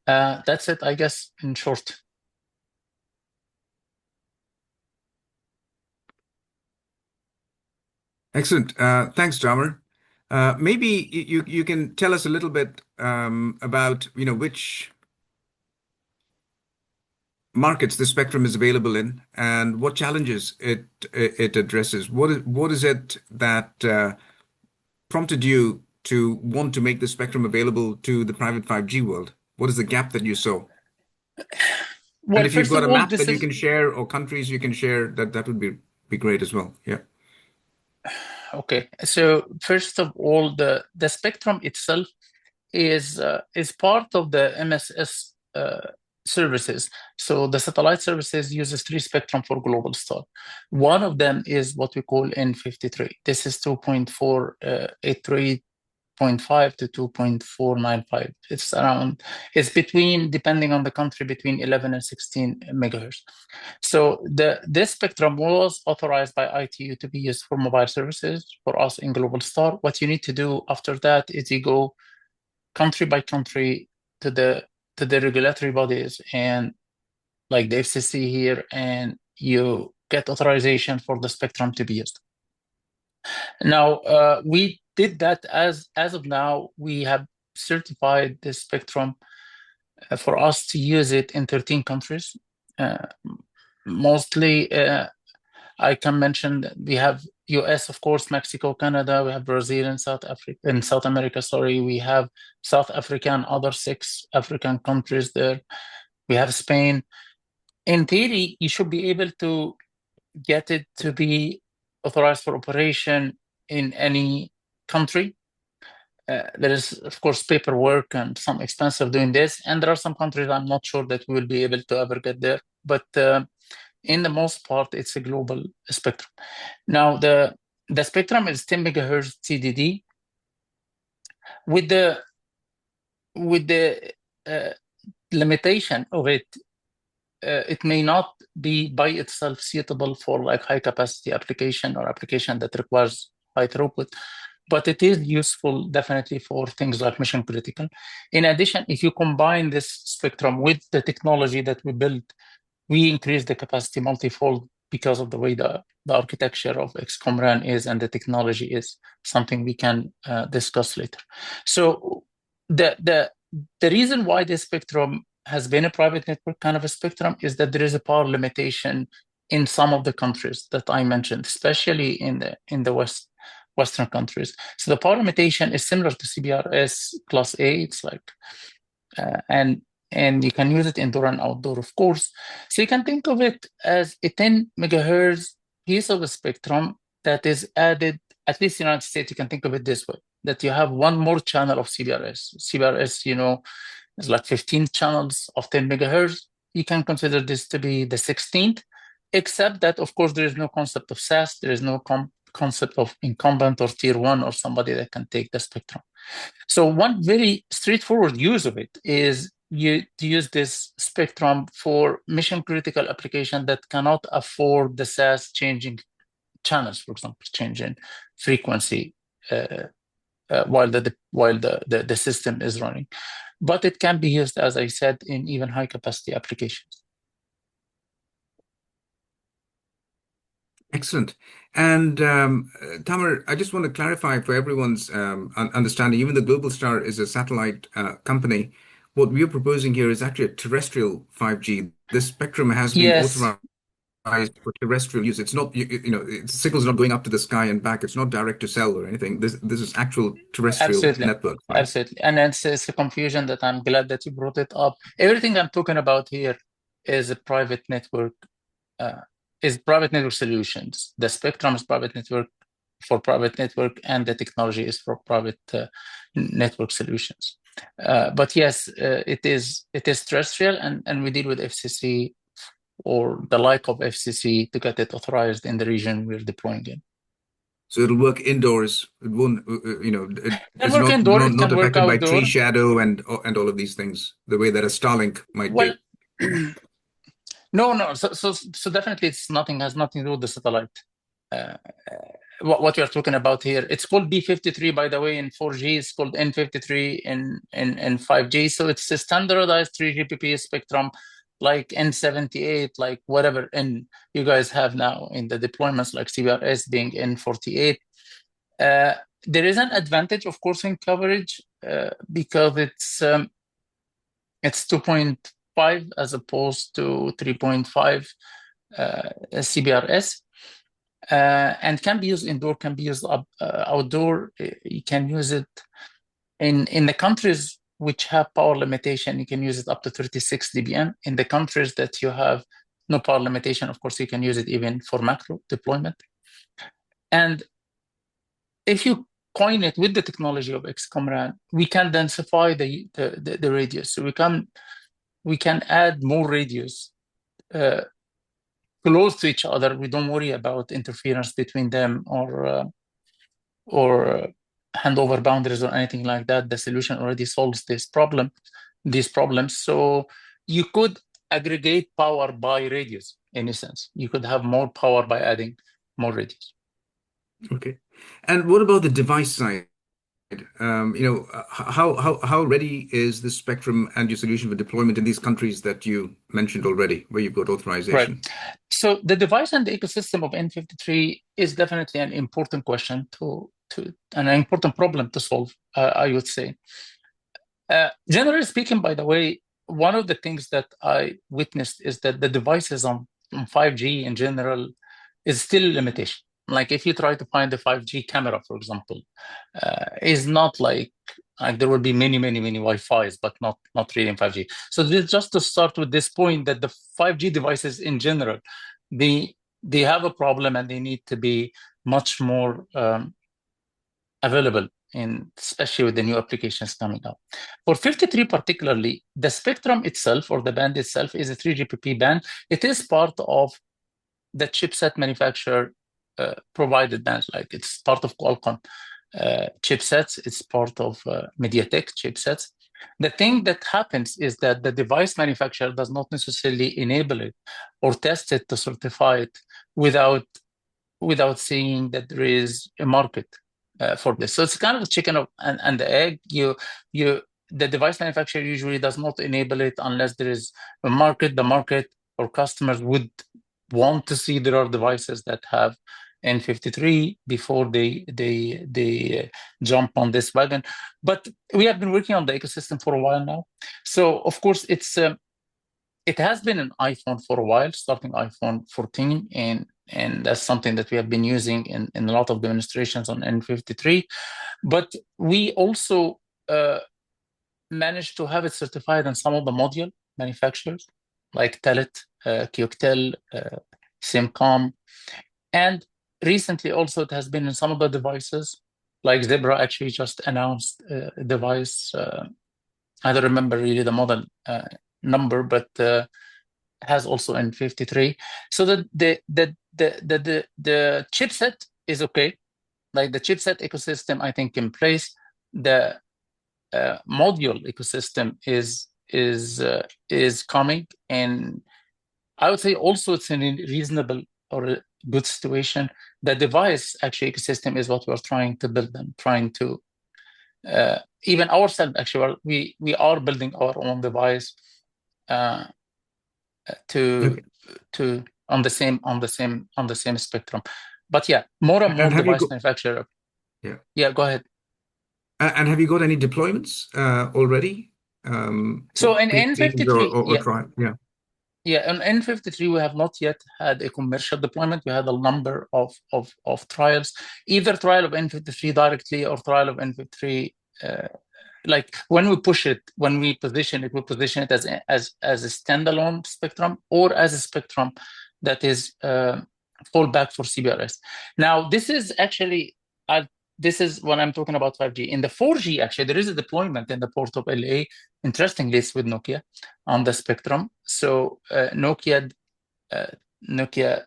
That's it, I guess, in short. Excellent. Thanks, Tamer. Maybe you can tell us a little bit about which markets the spectrum is available in and what challenges it addresses. What is it that prompted you to want to make the spectrum available to the private 5G world? What is the gap that you saw? Well, And if you've first got of a all, map this that you is can share or countries you can share, that would be great as well. Yeah. okay. So first of all, the spectrum itself is part of the MSS services. So the satellite services uses 3 spectrum for Global Star. One of them is what we call N53. This is 2.483 2.5 to 2.495. It's between, depending on the country, between 11 and 16 megahertz. So this spectrum was authorized by ITU to be used for mobile services for us in Global Star. What you need to do after that is you go country by country to the regulatory bodies, and like the FCC here, and you get authorization for the spectrum to be used. Now, we did that as of now, we have certified the spectrum for us to use it in 13 countries. Mostly, I can mention that we have US, of course, Mexico, Canada, we have Brazil and South America, sorry. We have South Africa and other 6 African countries there. We have Spain. In theory, you should be able to get it to be authorized for operation in any country. There is, of course, paperwork and some expense of doing this. And there are some countries I'm not sure that we will be able to ever get there. But in the most part, it's a global spectrum. Now, the spectrum is 10 megahertz TDD. With the limitation of it, it may not be by itself suitable for like high capacity application or application that requires high throughput, but it is useful definitely for things like mission critical. In addition, if you combine this spectrum with the technology that we built, we increase the capacity multifold because of the way the architecture of XCOM RAN is and the technology is something we can discuss later. So the reason why this spectrum has been a private network kind of a spectrum is that there is a power limitation in some of the countries that I mentioned, especially in the Western countries. So the power limitation is similar to CBRS Class A. It's like, and you can use it indoor and outdoor, of course. So you can think of it as a 10 megahertz piece of a spectrum that is added, at least in the United States, you can think of it this way, that you have one more channel of CBRS. CBRS, is like 15 channels of 10 megahertz. You can consider this to be the 16th, except that, of course, there is no concept of SAS. There is no concept of incumbent or tier 1 or somebody that can take the spectrum. So one very straightforward use of it is to use this spectrum for mission critical application that cannot afford the SAS changing channels, for example, changing frequency while the system is running. But it can be used, as I said, in even high capacity applications. Excellent. And Tamer, I just want to clarify for everyone's understanding, even the Global Star is a satellite company. What we're proposing here is actually a terrestrial 5G. This spectrum has been authorized for terrestrial use. It's not, signals not going up to the sky and back. It's not direct to cell or anything. This is actual terrestrial network. Right? Absolutely. And it's a confusion that I'm glad that you brought it up. Everything I'm talking about here is a private network, is private network solutions. The spectrum is private network for private network, and the technology is for private network solutions. But yes, it is terrestrial, and we deal with FCC or the like of FCC to get it authorized in the region we're deploying in. So it'll work indoors. It won't, it's not affected by tree shadow and all of these things, the way that a Starlink might be. No. So definitely has nothing to do with the satellite. What you're talking about here, it's called B53, by the way, in 4G. It's called N53 in 5G. So it's a standardized 3GPP spectrum, like N78, like whatever N you guys have now in the deployments, like CBRS being N48. There is an advantage, of course, in coverage because it's 2.5 as opposed to 3.5 CBRS. And can be used indoor, can be used outdoor. You can use it in the countries which have power limitation. You can use it up to 36 dBm. In the countries that you have no power limitation, of course, you can use it even for macro deployment. And if you coin it with the technology of XCOM RAN, we can densify the radius. So we can add more radius close to each other. We don't worry about interference between them or handover boundaries or anything like that. The solution already solves these problems. So you could aggregate power by radius, in a sense. You could have more power by adding more radius. Okay. And what about the device side? How ready is the spectrum and your solution for deployment in these countries that you mentioned already, where you've got authorization? Right. So the device and the ecosystem of N53 is definitely an important question to an important problem to solve, I would say. Generally speaking, by the way, one of the things that I witnessed is that the devices on 5G in general is still a limitation. Like if you try to find a 5G camera, for example, is not like there will be many Wi-Fi's, but not really in 5G. So this, just to start with this point, that the 5G devices in general, they have a problem and they need to be much more available, especially with the new applications coming up. For 53 particularly, the spectrum itself or the band itself is a 3GPP band. It is part of the chipset manufacturer provided bands, like it's part of Qualcomm chipsets, it's part of MediaTek chipsets. The thing that happens is that the device manufacturer does not necessarily enable it or test it to certify it without seeing that there is a market for this. So it's kind of a chicken and the egg. The device manufacturer usually does not enable it unless there is a market. The market or customers would want to see there are devices that have N53 before they jump on this wagon. But we have been working on the ecosystem for a while now. So of course it has been an iPhone for a while, starting iPhone 14, and that's something that we have been using in a lot of demonstrations on N53. But we also managed to have it certified in some of the module manufacturers, like Telit, Kyoctel, Simcom, and recently also it has been in some of the devices, like Zebra actually just announced a device. I don't remember really the model number, but has also N53. So the chipset is okay. Like the chipset ecosystem, I think in place. The module ecosystem is coming, and I would say also it's in a reasonable or a good situation. The device actually ecosystem is what we're trying to build and trying to even ourselves actually we are building our own device to on the same spectrum. But yeah, more and more device manufacturer. Yeah, go ahead. And have you got any deployments already? So in N53, trial? Yeah, on N53, we have not yet had a commercial deployment. We had a number of trials, either trial of N53 directly or trial of N53. Like when we position it, we position it as a standalone spectrum or as a spectrum that is fallback for CBRS. Now, this is actually this is when I'm talking about 5G. In the 4G, actually, there is a deployment in the port of LA. Interestingly, it's with Nokia on the spectrum. So Nokia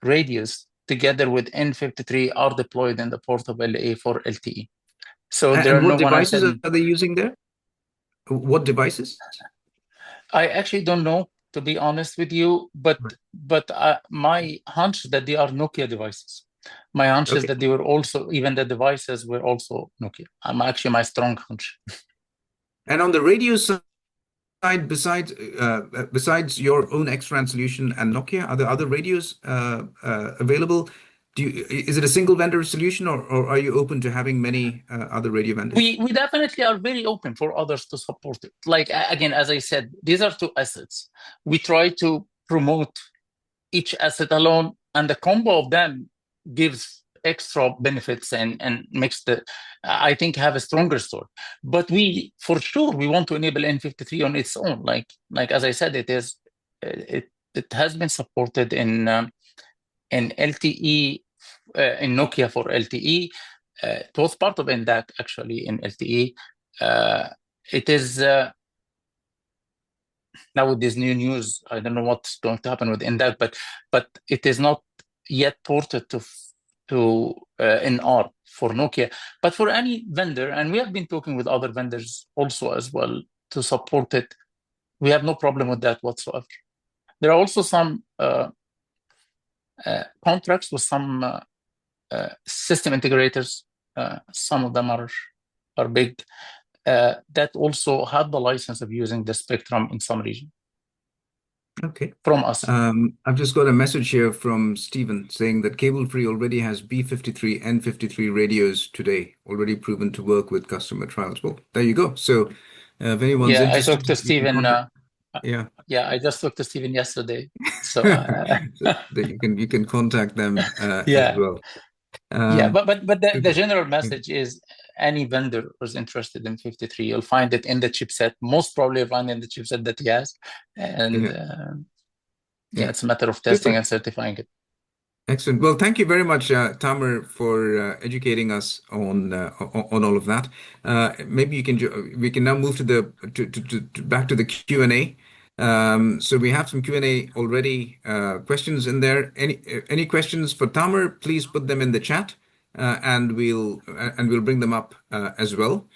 radios together with N53 are deployed in the port of LA for LTE. So there are what devices are they using there? What devices? I actually don't know, to be honest with you, but my hunch that they are Nokia devices. My hunch is that they were also, even the devices were also Nokia. I'm actually my strong hunch. And on the radio side, besides your own X-RAN solution and Nokia, are there other radios available? Is it a single vendor solution, or are you open to having many other radio vendors? We definitely are very open for others to support it. Like, again, as I said, these are two assets. We try to promote each asset alone, and the combo of them gives extra benefits and makes I think, have a stronger story. But for sure, we want to enable N53 on its own. Like as I said, it has been supported in LTE, in Nokia for LTE. It was part of NDAC actually in LTE. It is now with this new news, I don't know what's going to happen with NDAC, but it is not yet ported to in R for Nokia. But for any vendor, and we have been talking with other vendors also as well to support it, we have no problem with that whatsoever. There are also some contracts with some system integrators. Some of them are big that also have the license of using the spectrum in some region Okay. from us. I've just got a message here from Stephen saying that Cable Free already has B53 N53 radios today, already proven to work with customer trials. Well, there you go. So if anyone's Yeah, I interested, talked to you can Steven. contact. Yeah. Yeah, I just talked to Steven yesterday. So So that you can contact them as yeah, well. yeah, but the Super. general message is any vendor who's interested in 53, you'll find it in the chipset. Most probably you'll find it in the chipset that he has, and Yeah. yeah, it's a matter of testing Super. and certifying it. Excellent. Well, thank you very much, Tamer, for educating us on all of that. Maybe we can now move to the back to the Q&A. So we have some Q&A already, questions in there. Any questions for Tamer? Please put them in the chat, and we'll bring them up as well.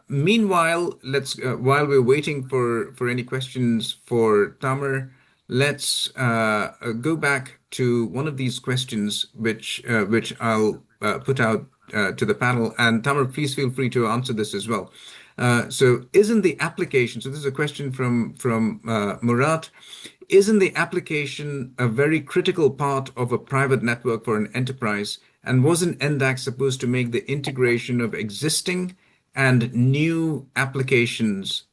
Meanwhile, let's while we're waiting for any questions for Tamer, let's go back to one of these questions, which I'll put out to the panel. And Tamer, please feel free to answer this as well. So, isn't the application? So, this is a question from Murat. Isn't the application a very critical part of a private network for an enterprise? And wasn't NDAC supposed to make the integration of existing and new applications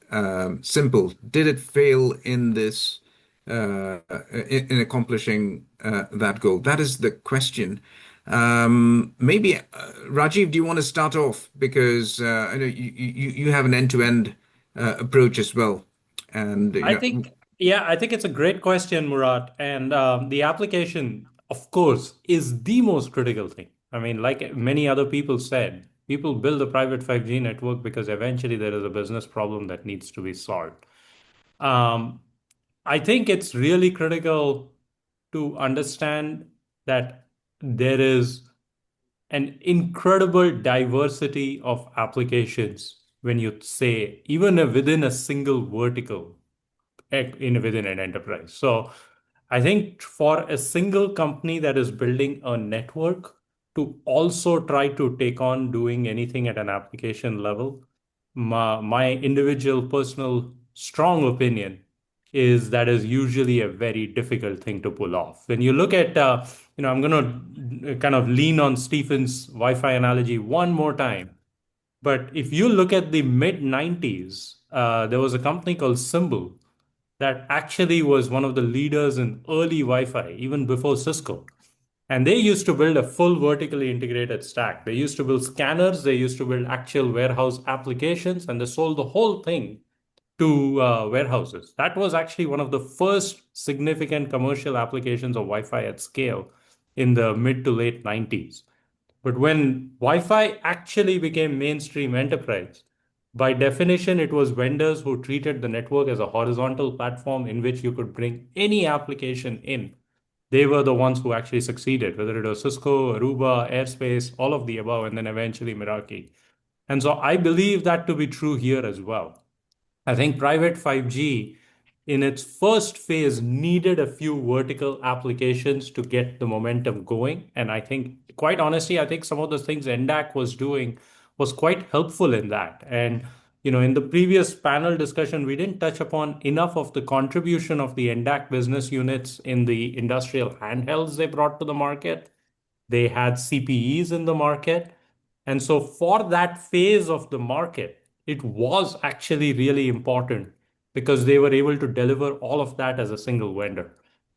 simple? Did it fail in this in accomplishing that goal? That is the question. Maybe Rajiv, do you want to start off because I know you have an end-to-end approach as well, and I think, yeah, I think it's a great question, Murat. And the application, of course, is the most critical thing. I mean, like many other people said, people build a private 5G network because eventually there is a business problem that needs to be solved. Um, I think it's really critical to understand that there is an incredible diversity of applications when you say, even within a single vertical within an enterprise. So I think for a single company that is building a network to also try to take on doing anything at an application level, my individual personal strong opinion is that is usually a very difficult thing to pull off. When you look at, I'm going to kind of lean on Stephen's Wi-Fi analogy one more time. But if you look at the mid 90s, there was a company called Symbol that actually was one of the leaders in early Wi-Fi, even before Cisco. And they used to build a full vertically integrated stack. They used to build scanners, they used to build actual warehouse applications, and they sold the whole thing to warehouses. That was actually one of the first significant commercial applications of Wi-Fi at scale in the mid to late 90s. But when Wi-Fi actually became mainstream enterprise, by definition, it was vendors who treated the network as a horizontal platform in which you could bring any application in. They were the ones who actually succeeded, whether it was Cisco, Aruba, Airspace, all of the above, and then eventually Meraki. And so I believe that to be true here as well. I think private 5G in its first phase needed a few vertical applications to get the momentum going. And I think, quite honestly, I think some of the things NDAC was doing was quite helpful in that. And in the previous panel discussion, we didn't touch upon enough of the contribution of the NDAC business units in the industrial handhelds they brought to the market. They had CPEs in the market. And so for that phase of the market, it was actually really important because they were able to deliver all of that as a single vendor.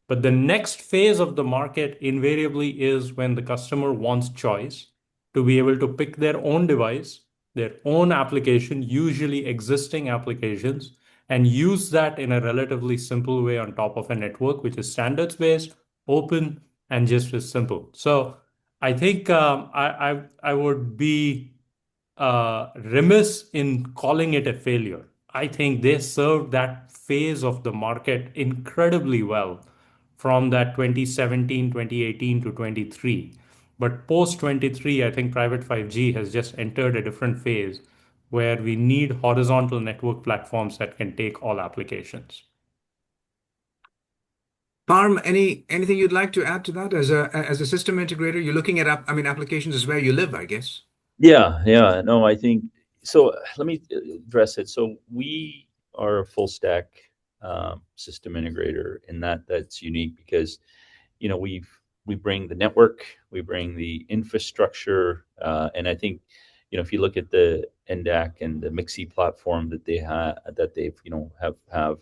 But the next phase of the market invariably is when the customer wants choice to be able to pick their own device, their own application, usually existing applications, and use that in a relatively simple way on top of a network, which is standards based, open, and just as simple. So I think I would be remiss in calling it a failure. I think they served that phase of the market incredibly well from that 2017, 2018 to 23. But post 23, I think private 5G has just entered a different phase where we need horizontal network platforms that can take all applications. Parm, anything you'd like to add to that as a system integrator? You're looking at applications is where you live, I guess. Yeah. No, I think so. Let me address it. So we are a full stack system integrator, and that's unique because we bring the network, we bring the infrastructure, and I think if you look at the NDAC and the MIXI platform that they've have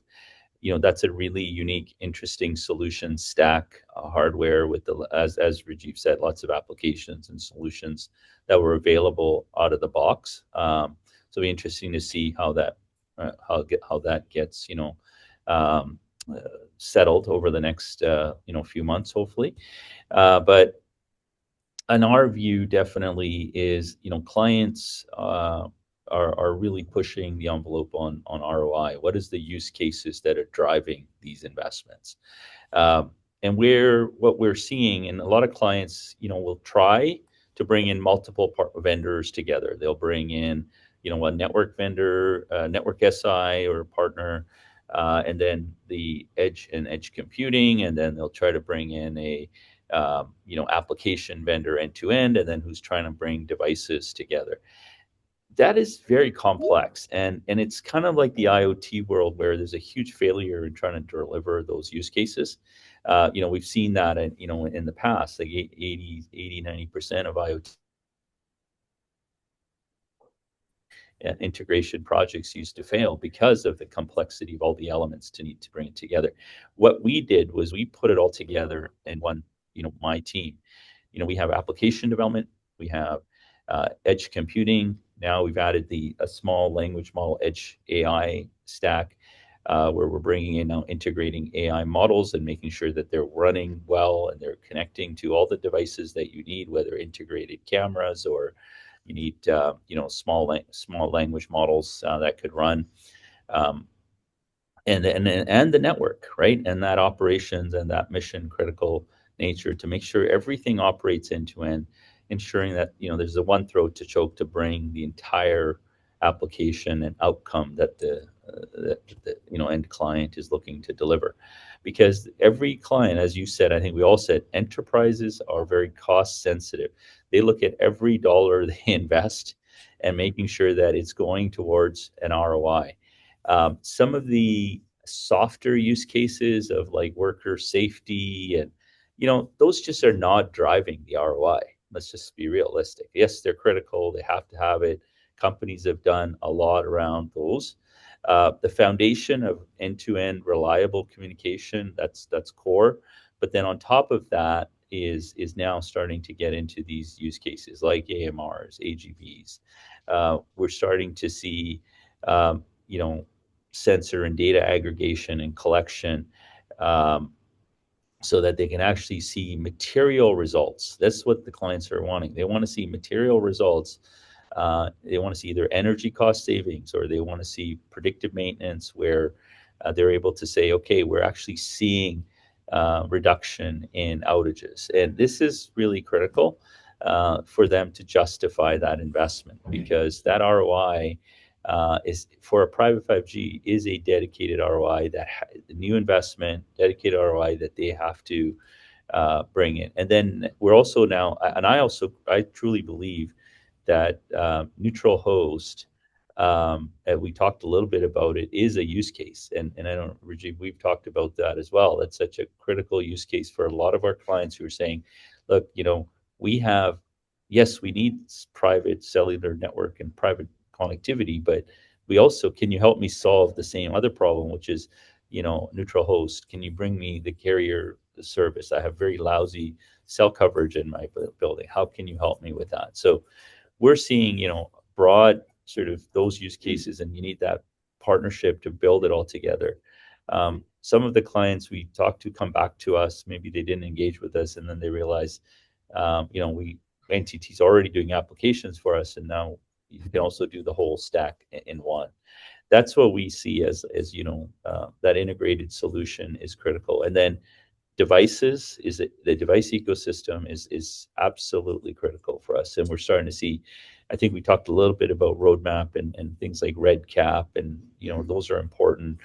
that's a really unique, interesting solution stack hardware with as Rajiv said, lots of applications and solutions that were available out of the box. So it'll be interesting to see how that gets um, settled over the next few months, hopefully. But in our view, definitely is clients are really pushing the envelope on ROI. What is the use cases that are driving these investments? And what we're seeing, and a lot of clients, will try to bring in multiple vendors together. They'll bring in, a network vendor, a network SI or a partner, and then the edge computing, and then they'll try to bring in a application vendor end to end, and then who's trying to bring devices together. That is very complex, and it's kind of like the IoT world where there's a huge failure in trying to deliver those use cases. We've seen that in the past, like 90% of IoT integration projects used to fail because of the complexity of all the elements to need to bring it together. What we did was we put it all together in one, my team. We have application development, we have edge computing. Now we've added a small language model edge AI stack, where we're bringing in now integrating AI models and making sure that they're running well and they're connecting to all the devices that you need, whether integrated cameras or you need small language models that could run, and the network, right, and that operations and that mission critical nature to make sure everything operates end to end, ensuring that there's a one throat to choke to bring the entire application and outcome that the end client is looking to deliver. Because every client, as you said, I think we all said, enterprises are very cost sensitive. They look at every dollar they invest and making sure that it's going towards an ROI. Some of the softer use cases of like worker safety and those just are not driving the ROI. Let's just be realistic. Yes, they're critical. They have to have it. Companies have done a lot around those. The foundation of end-to-end reliable communication, that's core. But then on top of that is now starting to get into these use cases like AMRs, AGVs. We're starting to see, sensor and data aggregation and collection, so that they can actually see material results. That's what the clients are wanting. They want to see material results. They want to see either energy cost savings or they want to see predictive maintenance where they're able to say, okay, we're actually seeing reduction in outages. And this is really critical for them to justify that investment, because that ROI is for a private 5G is a dedicated ROI that the new investment, dedicated ROI that they have to bring in. And then we're also now, and I truly believe that neutral host, and we talked a little bit about it, is a use case. And I don't, Rajiv, we've talked about that as well. That's such a critical use case for a lot of our clients who are saying, look, we have, yes, we need private cellular network and private connectivity, but we also, can you help me solve the same other problem, which is, neutral host, can you bring me the carrier service? I have very lousy cell coverage in my building. How can you help me with that? So we're seeing, broad sort of those use cases, and you need that partnership to build it all together. Some of the clients we talked to come back to us, maybe they didn't engage with us, and then they realize, NTT's already doing applications for us, and now you can also do the whole stack in one. That's what we see as that integrated solution is critical. And then devices the device ecosystem is absolutely critical for us, and we're starting to see. I think we talked a little bit about roadmap and things like red cap, and those are important,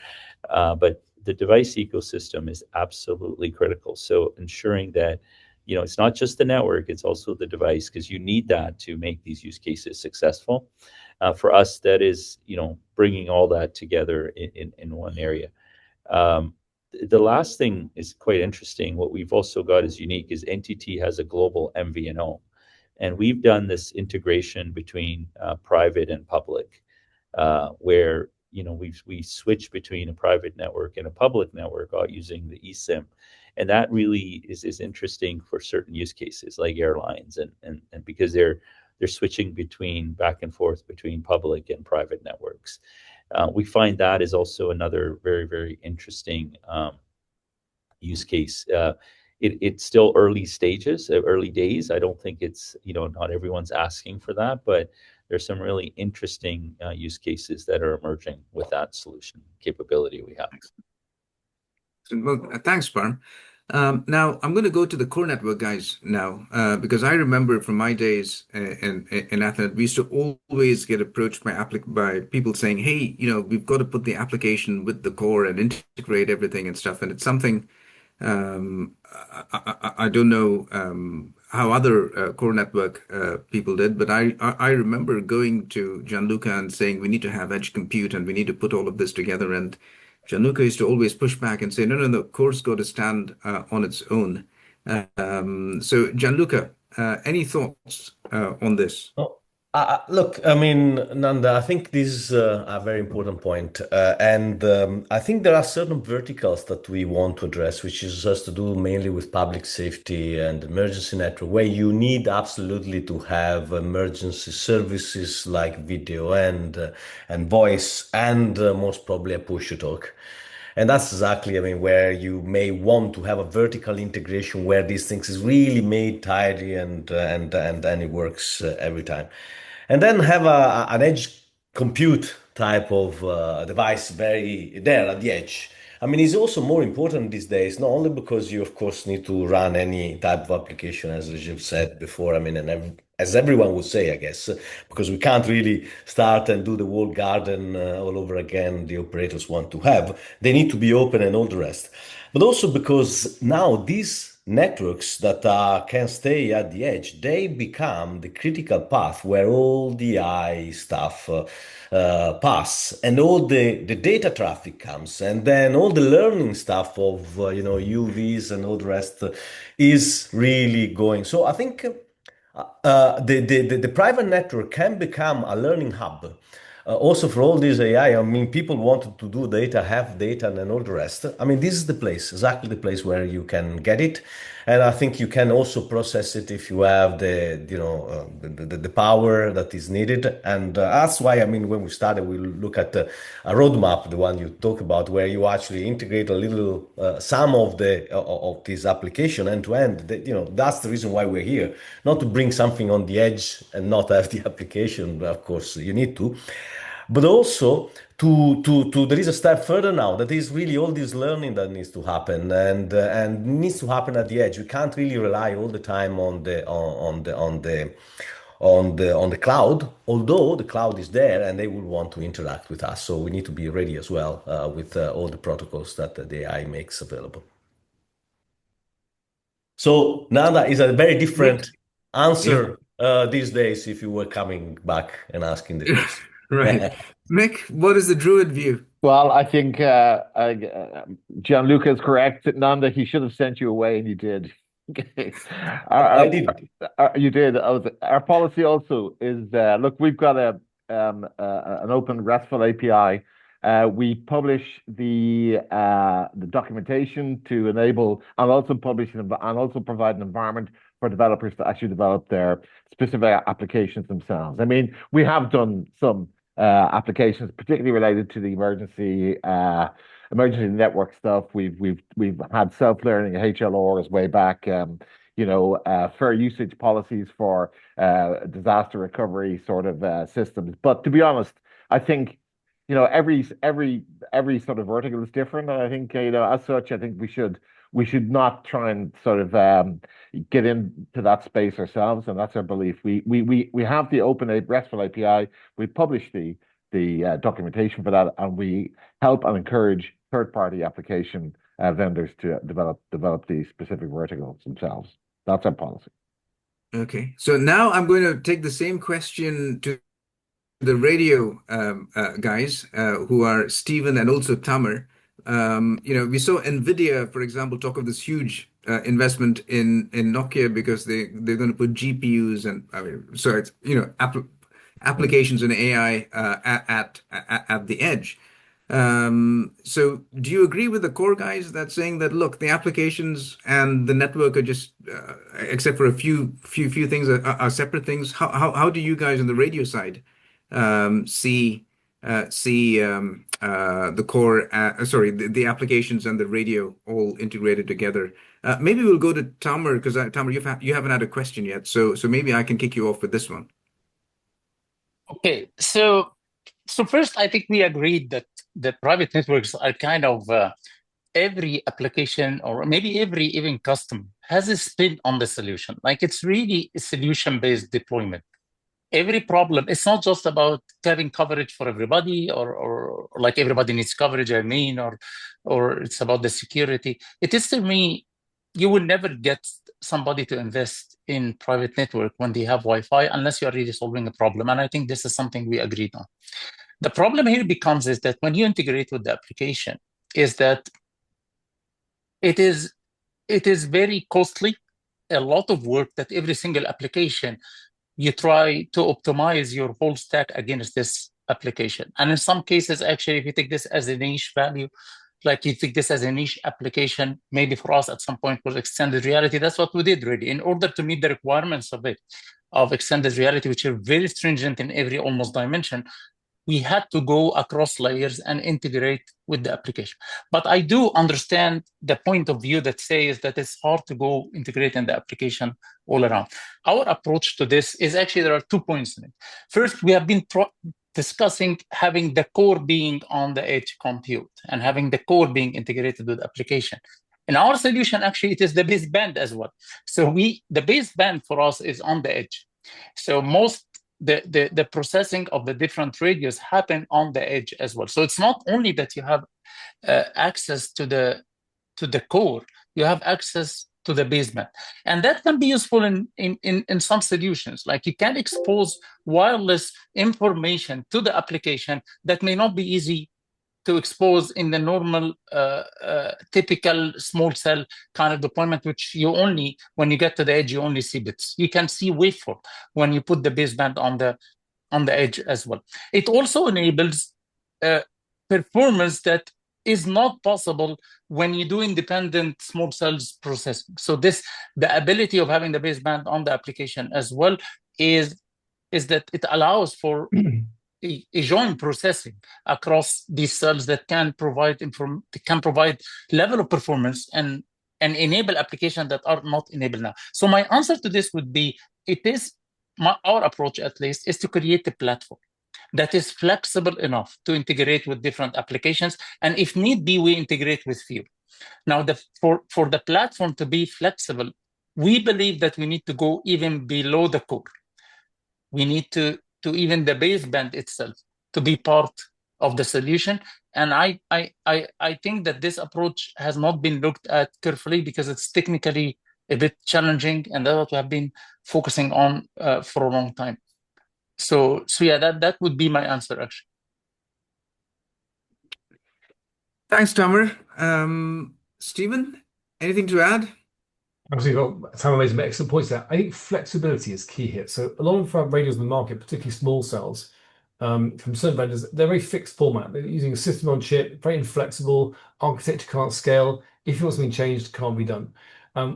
but the device ecosystem is absolutely critical. So ensuring that it's not just the network, it's also the device, because you need that to make these use cases successful. For us, that is bringing all that together in one area. The last thing is quite interesting. What we've also got is unique is NTT has a global MVNO, and we've done this integration between private and public, where we switch between a private network and a public network using the eSIM, and that really is interesting for certain use cases like airlines, and because they're switching back and forth between public and private networks. We find that is also another very, very interesting use case. It's still early stages, early days. I don't think it's, not everyone's asking for that, but there's some really interesting use cases that are emerging with that solution capability we have. Well, thanks, Parm. Now I'm going to go to the core network guys now, because I remember from my days in Athnet, we used to always get approached by people saying, "Hey, we've got to put the application with the core and integrate everything and stuff." And it's something I don't know how other core network people did, but I remember going to Gianluca and saying we need to have edge compute and we need to put all of this together. And Gianluca used to always push back and say, no, no, no, core's got to stand on its own. So Gianluca, any thoughts on this? Oh, look, I mean, Nanda, I think this is a very important point. And I think there are certain verticals that we want to address, which is has to do mainly with public safety and emergency network, where you need absolutely to have emergency services like video and voice and most probably a push to talk. And that's exactly, I mean, where you may want to have a vertical integration where these things is really made tidy and it works every time. And then have an edge compute type of device very there at the edge. I mean, it's also more important these days, not only because you, of course, need to run any type of application, as Rajiv said before. I mean, as everyone would say, I guess, because we can't really start and do the whole garden all over again. The operators want to have. They need to be open and all the rest. But also because now these networks that can stay at the edge, they become the critical path where all the AI stuff pass and all the data traffic comes, and then all the learning stuff of UVs and all the rest is really going. So I think the private network can become a learning hub. Also for all this AI, I mean, people wanted to do data, have data, and all the rest. I mean, this is the place, exactly the place where you can get it, and I think you can also process it if you have the power that is needed. And that's why, I mean, when we started, we look at a roadmap, the one you talk about, where you actually integrate a little some of this application end to end. That's the reason why we're here, not to bring something on the edge and not have the application. But of course, you need to. But also to there is a step further now, that is really all this learning that needs to happen and needs to happen at the edge. We can't really rely all the time on the cloud, although the cloud is there and they will want to interact with us. So we need to be ready as well with all the protocols that the AI makes available. So Nanda is a very different answer these days if you were coming back and asking the question. Right. Mick, what is the Druid view? Well, I think Gianluca is correct. Nanda, he should have sent you away, and you did. I did. You did. Our policy also is look, we've got an open RESTful API. We publish the documentation to enable, and also provide an environment for developers to actually develop their specific applications themselves. I mean, we have done some applications, particularly related to the emergency network stuff. We've had self-learning HLRs way back. Fair usage policies for disaster recovery sort of systems. But to be honest, I think every sort of vertical is different, and I think as such, I think we should we should not try and sort of get into that space ourselves, and that's our belief. We have the open RESTful API. We publish the documentation for that, and we help and encourage third-party application vendors to develop these specific verticals themselves. That's our policy. Okay, so now I'm going to take the same question to the radio guys who are Stephen and also Tamer. We saw NVIDIA, for example, talk of this huge investment in Nokia because they're going to put GPUs and I mean, so it's applications in AI at the edge. So do you agree with the core guys that saying that look, the applications and the network are just except for a few things are separate things? How do you guys on the radio side see the core the applications and the radio all integrated together? Maybe we'll go to Tamer because Tamer, you haven't had a question yet, so maybe I can kick you off with this one. Okay, so first, I think we agreed that the private networks are kind of every application or maybe every even custom has a spin on the solution. Like it's really a solution-based deployment. Every problem, it's not just about having coverage for everybody or like everybody needs coverage, I mean, or it's about the security. It is to me, you will never get somebody to invest in private network when they have Wi-Fi unless you are really solving a problem. And I think this is something we agreed on. The problem here becomes is that when you integrate with the application, is that it is very costly, a lot of work that every single application you try to optimize your whole stack against this application. And in some cases, actually, if you take this as a niche value, like you take this as a niche application, maybe for us at some point was extended reality. That's what we did really. In order to meet the requirements of extended reality, which are very stringent in every almost dimension, we had to go across layers and integrate with the application. But I do understand the point of view that says that it's hard to go integrate in the application all around. Our approach to this is actually there are 2 points in it. First, we have been discussing having the core being on the edge compute and having the core being integrated with the application. In our solution, actually, it is the baseband as well. So the baseband for us is on the edge. So most the processing of the different radios happen on the edge as well. So it's not only that you have access to the core, you have access to the baseband. And that can be useful in some solutions. Like you can expose wireless information to the application that may not be easy to expose in the normal, typical small cell kind of deployment, which you only, when you get to the edge, you only see bits. You can see waveform when you put the baseband on the edge as well. It also enables performance that is not possible when you do independent small cells processing. So the ability of having the baseband on the application as well is that it allows for a joint processing across these cells that can provide level of performance and enable applications that are not enabled now. So my answer to this would be, our approach at least is to create a platform that is flexible enough to integrate with different applications. And if need be, we integrate with few. Now, for the platform to be flexible, we believe that we need to go even below the core. We need to even the baseband itself to be part of the solution. And I think that this approach has not been looked at carefully because it's technically a bit challenging, and that's what we have been focusing on for a long time. So yeah, that would be my answer actually. Thanks, Tamer. Stephen, anything to add? Absolutely. Tamer made some excellent points there. I think flexibility is key here. So a lot of radios in the market, particularly small cells, from certain vendors, they're very fixed format. They're using a system on chip, very inflexible, architecture can't scale. If you want something changed, can't be done.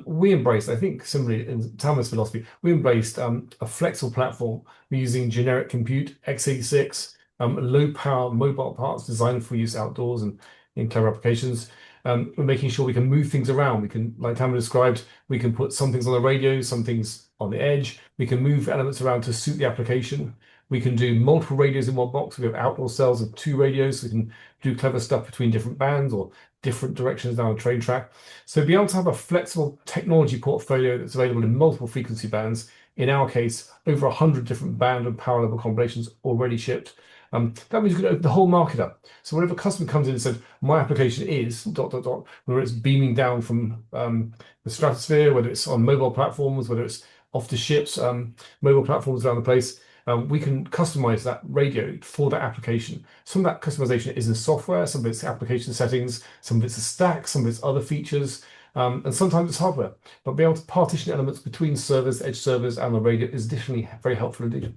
We embraced, I think similarly in Tamer's philosophy, we embraced a flexible platform. We're using generic compute, x86, low power mobile parts designed for use outdoors and in clever applications. We're making sure we can move things around. We can, like Tamer described, we can put some things on the radio, some things on the edge. We can move elements around to suit the application. We can do multiple radios in one box. We have outdoor cells of 2 radios, so we can do clever stuff between different bands or different directions down a train track. So be able to have a flexible technology portfolio that's available in multiple frequency bands. In our case, over 100 different band and power level combinations already shipped. That means you can open the whole market up. So whenever a customer comes in and says, my application is ... whether it's beaming down from the stratosphere, whether it's on mobile platforms, whether it's off the ships, mobile platforms around the place, we can customize that radio for that application. Some of that customization is in software, some of it's application settings, some of it's a stack, some of it's other features, and sometimes it's hardware. But being able to partition elements between servers, edge servers, and the radio is additionally very helpful indeed.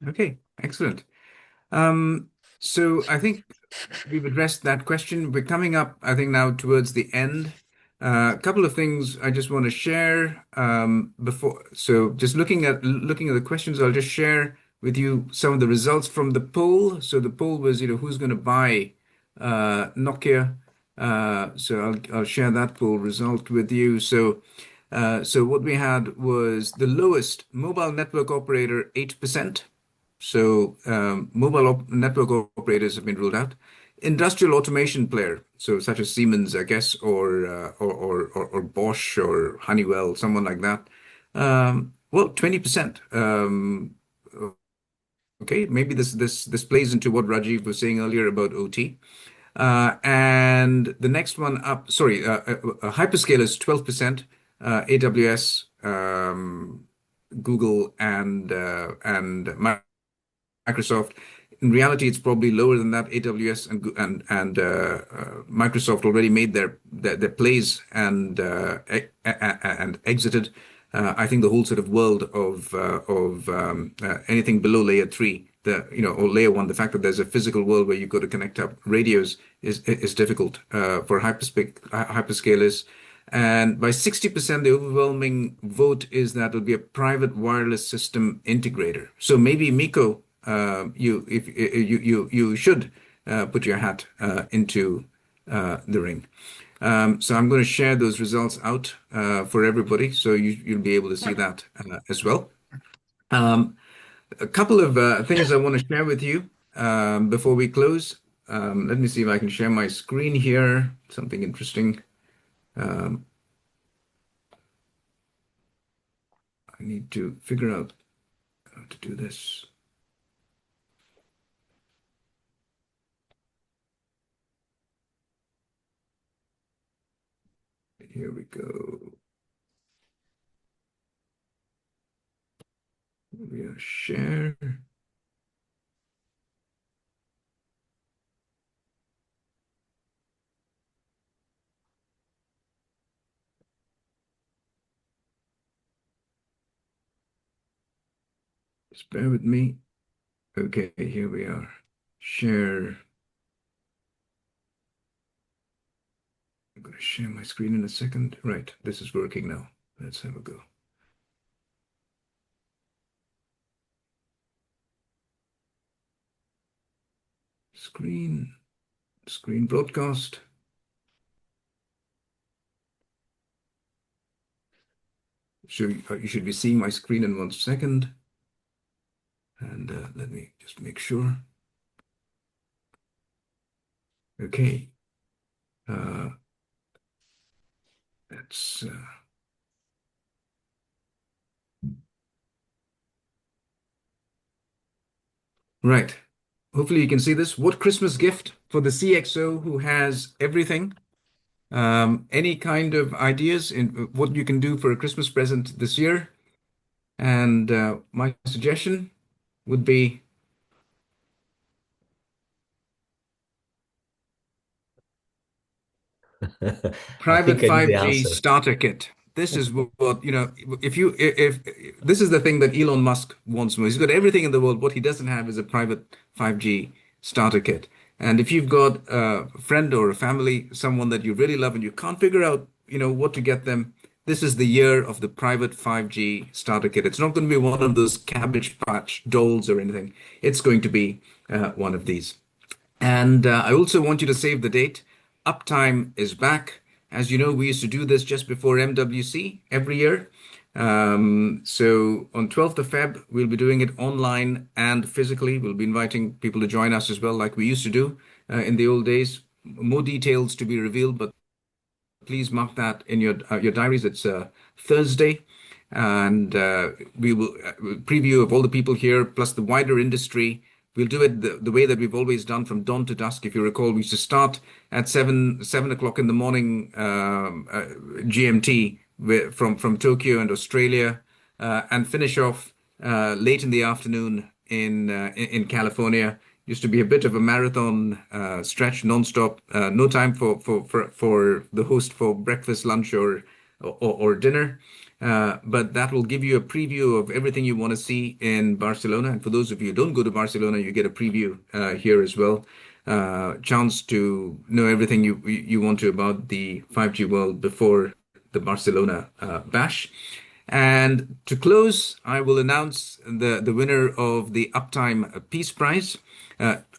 Okay, excellent. So I think we've addressed that question. We're coming up, I think, now towards the end. A couple of things I just want to share before. So just looking at the questions, I'll just share with you some of the results from the poll. So the poll was, who's going to buy Nokia? So I'll share that poll result with you. So what we had was the lowest mobile network operator, 8%. So mobile network operators have been ruled out. Industrial automation player, so such as Siemens, I guess, or Bosch or Honeywell, someone like that. Well, 20%. Okay, maybe this plays into what Rajiv was saying earlier about OT. And the next one up, sorry, hyperscalers 12%, AWS, Google, and Microsoft. In reality, it's probably lower than that. AWS and Microsoft already made their plays and exited. I think the whole sort of world of anything below layer 3, or layer 1, the fact that there's a physical world where you go to connect up radios is difficult for hyperscalers. And by 60%, the overwhelming vote is that it'll be a private wireless system integrator. So maybe Miko, you should put your hat into the ring. So I'm going to share those results out for everybody, so you'll be able to see that as well. A couple of things I want to share with you before we close. Let me see if I can share my screen here. Something interesting. I need to figure out how to do this. Here we go. We are share. Just bear with me. Okay, here we are. Share. I'm going to share my screen in a second. Right, this is working now. Let's have a go. Screen broadcast. So you should be seeing my screen in 1 second. And let me just make sure. Okay. That's right. Hopefully you can see this. What Christmas gift for the CXO who has everything? Any kind of ideas in what you can do for a Christmas present this year? And my suggestion would be I private think I need the 5G answer. starter kit. This is what, if this is the thing that Elon Musk wants more. He's got everything in the world. What he doesn't have is a private 5G starter kit. And if you've got a friend or a family, someone that you really love and you can't figure out, what to get them, this is the year of the private 5G starter kit. It's not going to be one of those Cabbage Patch dolls or anything. It's going to be one of these. And I also want you to save the date. Uptime is back. As you know, we used to do this just before MWC every year. So on 12th of Feb, we'll be doing it online and physically. We'll be inviting people to join us as well, like we used to do in the old days. More details to be revealed, but please mark that in your diaries. It's Thursday, and we will preview of all the people here plus the wider industry. We'll do it the way that we've always done, from dawn to dusk. If you recall, we used to start at seven o'clock in the morning GMT from Tokyo and Australia, and finish off late in the afternoon in California. Used to be a bit of a marathon stretch, nonstop. No time for the host for breakfast, lunch, or dinner. But that will give you a preview of everything you want to see in Barcelona. And for those of you who don't go to Barcelona, you get a preview here as well. Chance to know everything you want to about the 5G world before the Barcelona bash. And to close, I will announce the winner of the UPTIME Peace Prize.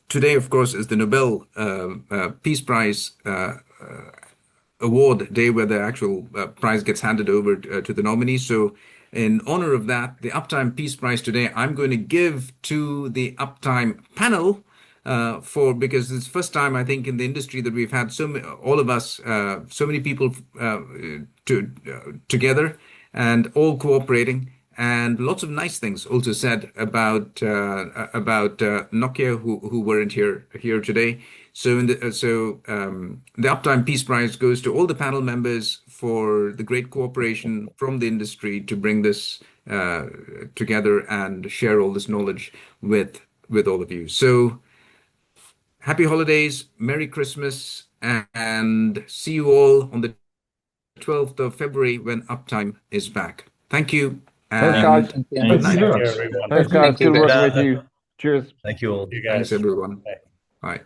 Today, of course, is the Nobel Peace Prize award day, where the actual prize gets handed over to the nominees. So in honor of that, the UPTIME Peace Prize today, I'm going to give to the UPTIME panel because it's the first time, I think, in the industry that we've had all of us, so many people together and all cooperating, and lots of nice things also said about Nokia, who weren't here today. So the UPTIME Peace Prize goes to all the panel members for the great cooperation from the industry to bring this together and share all this knowledge with all of you. So happy holidays, Merry Christmas, and see you all on the 12th of February when UPTIME is back. Thank you. Thanks, And guys. Thank you. Thank you night. very Thank you, much. everyone. Thanks, guys. Thank you, Good guys. working with you. Cheers. Thank you all. You guys. Thanks, everyone. Bye. Bye.